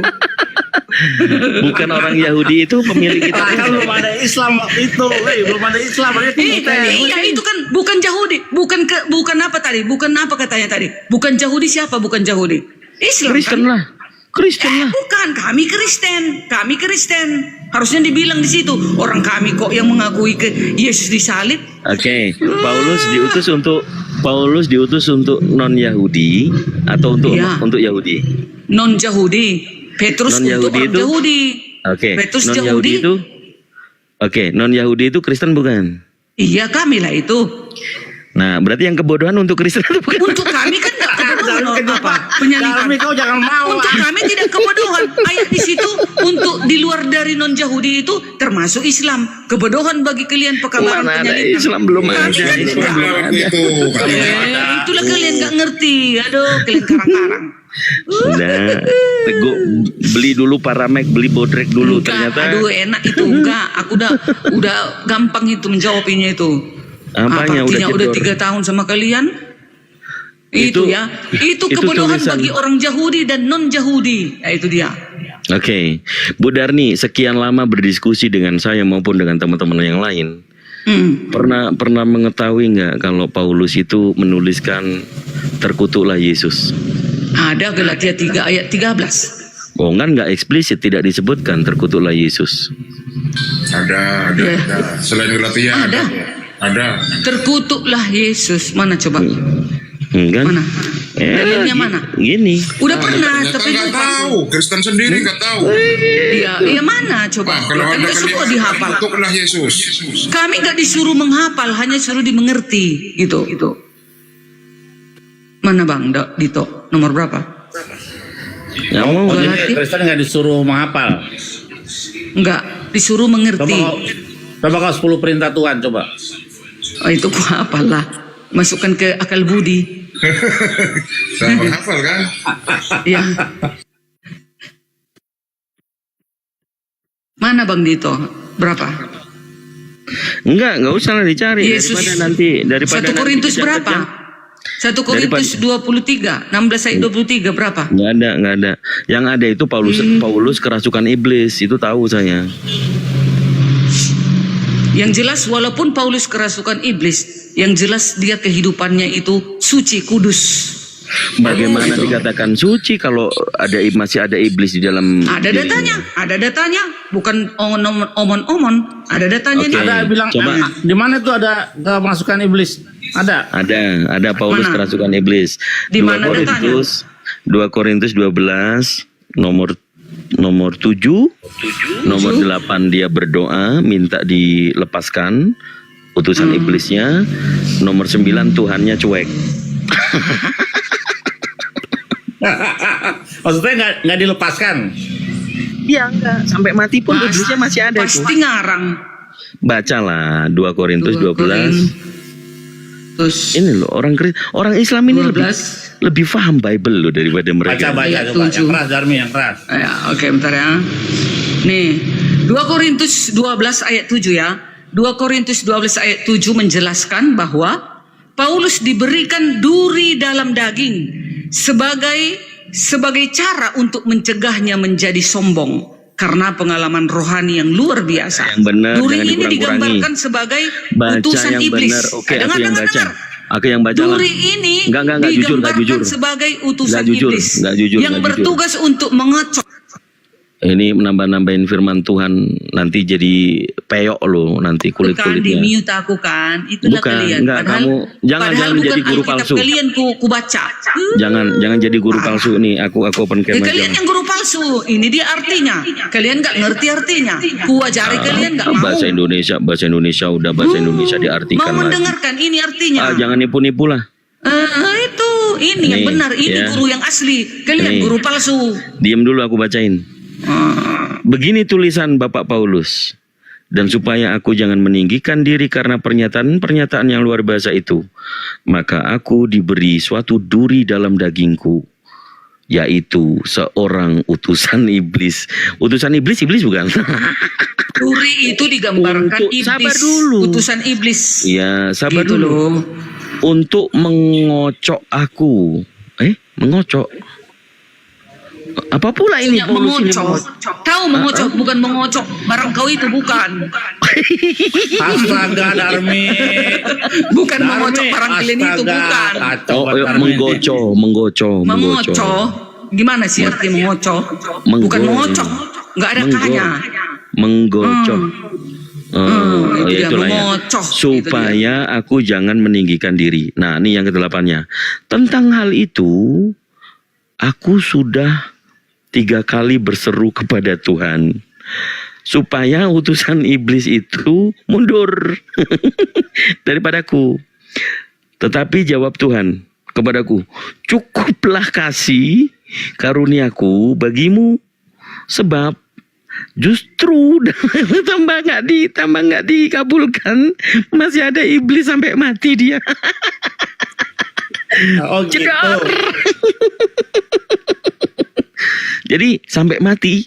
Bukan orang Yahudi itu pemilik kita. Kan belum ada Islam itu, belum ada Islam. Iya itu kan bukan Yahudi, bukan apa tadi? Bukan apa katanya tadi? Bukan Yahudi siapa? Bukan Yahudi. Islam Kristen kan? lah. Kristen lah. Bukan, kami Kristen. Harusnya dibilang di situ. Orang kami kok yang mengakui ke Yesus disalib. Oke, Paulus diutus untuk non Yahudi atau untuk Iya. untuk Yahudi. Non Yahudi. Petrus untuk Non-Yahudi orang itu? Yahudi. Oke, Petrus non Yahudi. Yahudi itu. Oke, non Yahudi itu Kristen bukan? Iya kami lah itu. Nah, berarti yang kebodohan untuk Kristen itu bukan? Untuk kami kan nggak kebodohan apa? Penyalipan. Kau jangan mau. Untuk kami tidak kebodohan. Ayat di situ untuk di luar dari non Yahudi itu termasuk Islam. Kebodohan bagi kalian pekabaran Mana ada penyalipan. Islam belum Kami ada. kan Islam tidak. belum ada. Itulah kalian nggak ngerti. Aduh, kalian karang-karang. Udah, Tego, beli dulu Paramek, beli Bodrek dulu. Enggak, Ternyata aduh enak itu enggak. Aku udah gampang itu menjawabnya itu. Apanya Artinya udah udah jedor? 3 tahun sama kalian. Itu ya. Itu kebodohan tulisan. bagi orang Yahudi dan non Yahudi. Ya, itu dia. Oke, Bu Darni, sekian lama berdiskusi dengan saya maupun dengan teman-teman yang lain. Pernah mengetahui nggak kalau Paulus itu menuliskan terkutuklah Yesus? Ada Galatia 3 ayat 13. Oh, kan nggak eksplisit, tidak disebutkan terkutuklah Yesus. Ada. Selain Galatia ada. Terkutuklah Yesus. Mana coba? Enggak. Mana? Dalilnya mana? Gini. Udah pernah, Ternyata tapi nggak lupa. tahu. Kristen sendiri nggak tahu. Iya mana coba? Kalau Kan ada nggak semua kalimat dihafal. terkutuklah Yesus. Kami nggak disuruh menghafal, hanya suruh dimengerti gitu. Mana Bang Dito? Nomor berapa? Nggak mau. Oh, jadi Galatia? Kristen nggak disuruh menghafal. Enggak, disuruh mengerti. Coba kau 10 perintah Tuhan coba. Oh, itu ku hafal lah. Masukkan ke akal budi. Saya menghafal kan? Ya. Mana Bang Dito? Berapa? Nggak usah lah dicari. Yesus. Daripada 1 Korintus nanti berapa? 1 Korintus 23, 16 ayat 23 berapa? Nggak ada. Yang ada itu Paulus kerasukan iblis, itu tahu saya. Yang jelas walaupun Paulus kerasukan iblis, yang jelas dia kehidupannya itu suci, kudus. Bagaimana dikatakan suci kalau masih ada iblis di dalam? Ada datanya, bukan omon-omon, ada datanya Oke. nih. Ada bilang Coba. di mana itu ada kemasukan iblis? Ada. Ada Paulus Mana? kerasukan iblis. Di mana datanya? 2 Korintus 12 nomor 7, nomor 8 dia berdoa minta dilepaskan utusan iblisnya, nomor 9 Tuhannya cuek. Maksudnya nggak dilepaskan. Iya enggak, sampai mati pun iblisnya masih ada itu. Pasti ngarang. Bacalah 2 Korintus 12. Terus Ini loh orang Islam ini lebih paham Bible loh daripada mereka. Baca Ayat coba 7. yang keras, Darmi, yang keras. Ya, oke, bentar ya. Nih, 2 Korintus 12 ayat 7 ya. 2 Korintus 12 ayat 7 menjelaskan bahwa Paulus diberikan duri dalam daging sebagai cara untuk mencegahnya menjadi sombong karena pengalaman rohani yang luar biasa. Yang benar, duri jangan ini dikurang-kurangi. digambarkan sebagai Baca utusan yang iblis. benar. Oke, Dengar, aku yang dengar, baca. dengar. Aku yang baca lah. Duri ini Enggak digambarkan jujur. sebagai utusan Nggak jujur, iblis nggak jujur, yang nggak jujur. bertugas untuk mengocok. Ini menambah-nambahin firman Tuhan nanti jadi peyok loh nanti Bukan di kulit-kulitnya. mute aku kan, itulah Bukan, kalian. enggak, Padahal, kamu jangan padahal menjadi bukan guru Alkitab palsu. kalian ku baca. Jangan jadi guru palsu nih. Aku open Ya, cam kalian aja. yang guru palsu. Ini dia artinya. Kalian nggak ngerti artinya. Ku ajari kalian nggak mau. Bahasa Indonesia udah bahasa Indonesia diartikan Mau lagi. mendengarkan ini artinya. Jangan nipu-nipu lah. Itu ini yang Nih, benar. Ini ya. guru yang asli. Kalian Nih. guru palsu. Diam dulu aku bacain. Begini tulisan Bapak Paulus. Dan supaya aku jangan meninggikan diri karena pernyataan-pernyataan yang luar biasa itu, maka aku diberi suatu duri dalam dagingku, yaitu seorang utusan iblis. Utusan iblis bukan? Duri itu digambarkan Untuk- iblis. sabar dulu. Utusan iblis. Ya, sabar Gitu dulu. loh. Untuk mengocok aku. Mengocok. Apa pula ini? Punya Paulus ini mengocok. Tahu mengocok bukan mengocok. Barang kau itu bukan. Astaga, Darmi. Bukan mengocok barang kalian itu bukan. Menggocok. Gimana sih arti mengocok? Bukan mengocok. Nggak ada kahnya. Menggocok. itu dia, itulah ya. mengocok. Supaya aku jangan meninggikan diri. Nah, ini yang ke-8-nya. Tentang hal itu, aku sudah 3 kali berseru kepada Tuhan supaya utusan iblis itu mundur daripadaku. Tetapi jawab Tuhan kepadaku, cukuplah kasih karuniaku bagimu, sebab justru tambah nggak dikabulkan, masih ada iblis sampai mati dia. Oh gitu. Jedar. Jadi sampai mati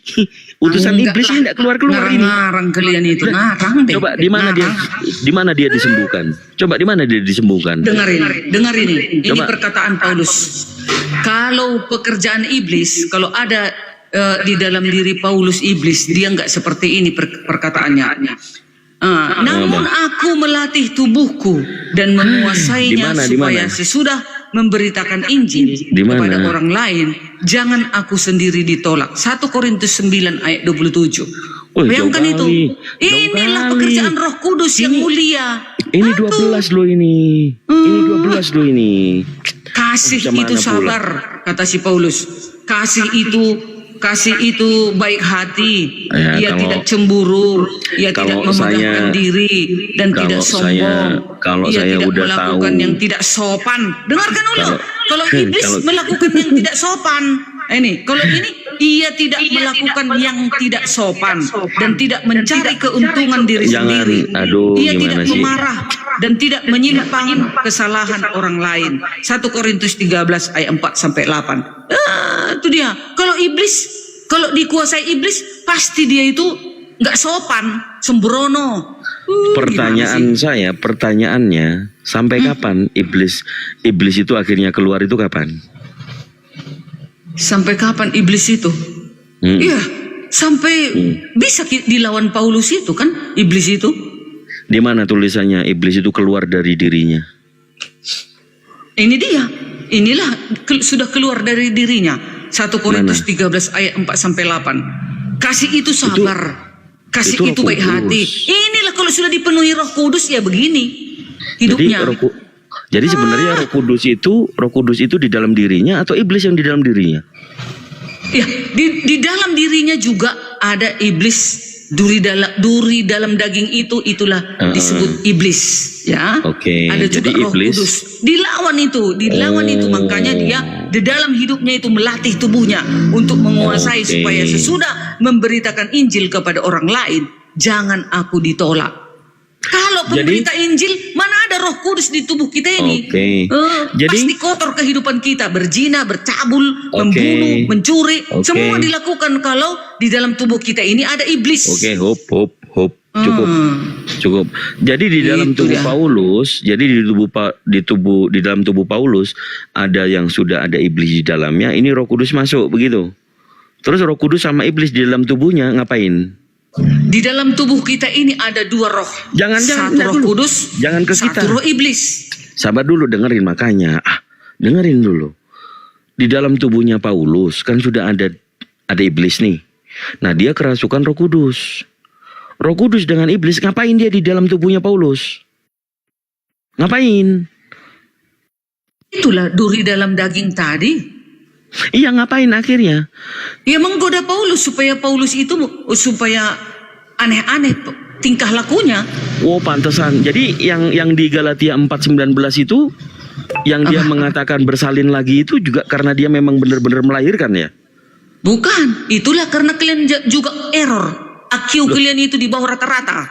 utusan iblis ini tidak keluar ini. Ngarang kalian itu, ngarang deh. Coba di mana dia disembuhkan? Coba di mana dia disembuhkan? Dengar ini. Ini Coba. perkataan Paulus. Kalau pekerjaan iblis, kalau ada di dalam diri Paulus iblis, dia nggak seperti ini perkataannya. Namun aku melatih tubuhku dan menguasainya supaya sesudah memberitakan Injil kepada orang lain, jangan aku sendiri ditolak. 1 Korintus 9 ayat 27. Bayangkan itu. Inilah pekerjaan Roh Kudus yang mulia. Ini 12 loh ini. Ini 12 loh ini. Kasih itu sabar, kata si Paulus. Kasih itu baik hati. Ia tidak cemburu, ia tidak memegahkan diri dan tidak sombong. Ia tidak melakukan yang tidak sopan. Dengarkan dulu. Kalau iblis melakukan yang tidak sopan, kalau ini ia tidak melakukan yang tidak sopan dan tidak mencari keuntungan diri sendiri. Ia tidak memarah dan tidak menyimpang kesalahan orang lain. 1 Korintus 13 ayat 4 sampai 8. Itu dia. Kalau dikuasai iblis, pasti dia itu nggak sopan, sembrono. Pertanyaannya, sampai kapan iblis itu akhirnya keluar itu kapan? Sampai kapan iblis itu? Iya, sampai bisa dilawan Paulus itu kan, iblis itu. Di mana tulisannya iblis itu keluar dari dirinya? Ini dia. Inilah sudah keluar dari dirinya. 1 Korintus 13 ayat 4 sampai 8. Kasih itu sabar. Kasih itu baik hati. Inilah kalau sudah dipenuhi Roh Kudus ya begini hidupnya. Jadi sebenarnya Roh Kudus itu di dalam dirinya atau iblis yang di dalam dirinya? Ya, di dalam dirinya juga ada iblis. Duri dalam daging itulah disebut iblis, ya. Oke, ada juga jadi Roh iblis Kudus. Dilawan itu makanya dia di dalam hidupnya itu melatih tubuhnya untuk menguasai Oke. supaya sesudah memberitakan Injil kepada orang lain, jangan aku ditolak. Kalau Jadi- pemberita Injil, mana ada Roh Kudus di tubuh kita ini? Oke. Jadi- Pasti kotor kehidupan kita, berzina, bercabul, Oke. membunuh, mencuri, Oke. semua dilakukan kalau di dalam tubuh kita ini ada iblis. Oke, hop. Cukup. Jadi di dalam Itu tubuh ya. Paulus, jadi di dalam tubuh Paulus ada yang sudah ada iblis di dalamnya. Ini Roh Kudus masuk begitu. Terus Roh Kudus sama iblis di dalam tubuhnya ngapain? Di dalam tubuh kita ini ada dua roh. Jangan Satu Roh dulu. Kudus, Jangan ke kita. satu roh iblis. Sabar dulu, dengerin makanya. Dengerin dulu. Di dalam tubuhnya Paulus kan sudah ada iblis nih. Nah, dia kerasukan Roh Kudus. Roh Kudus dengan iblis ngapain dia di dalam tubuhnya Paulus? Ngapain? Itulah duri dalam daging tadi. Iya, ngapain akhirnya? Ya menggoda Paulus supaya Paulus itu supaya aneh-aneh tingkah lakunya. Oh, pantesan. Jadi yang di Galatia 4:19 itu yang dia mengatakan bersalin lagi itu juga karena dia memang benar-benar melahirkan ya? Bukan, itulah karena kalian juga error. IQ kalian itu di bawah rata-rata.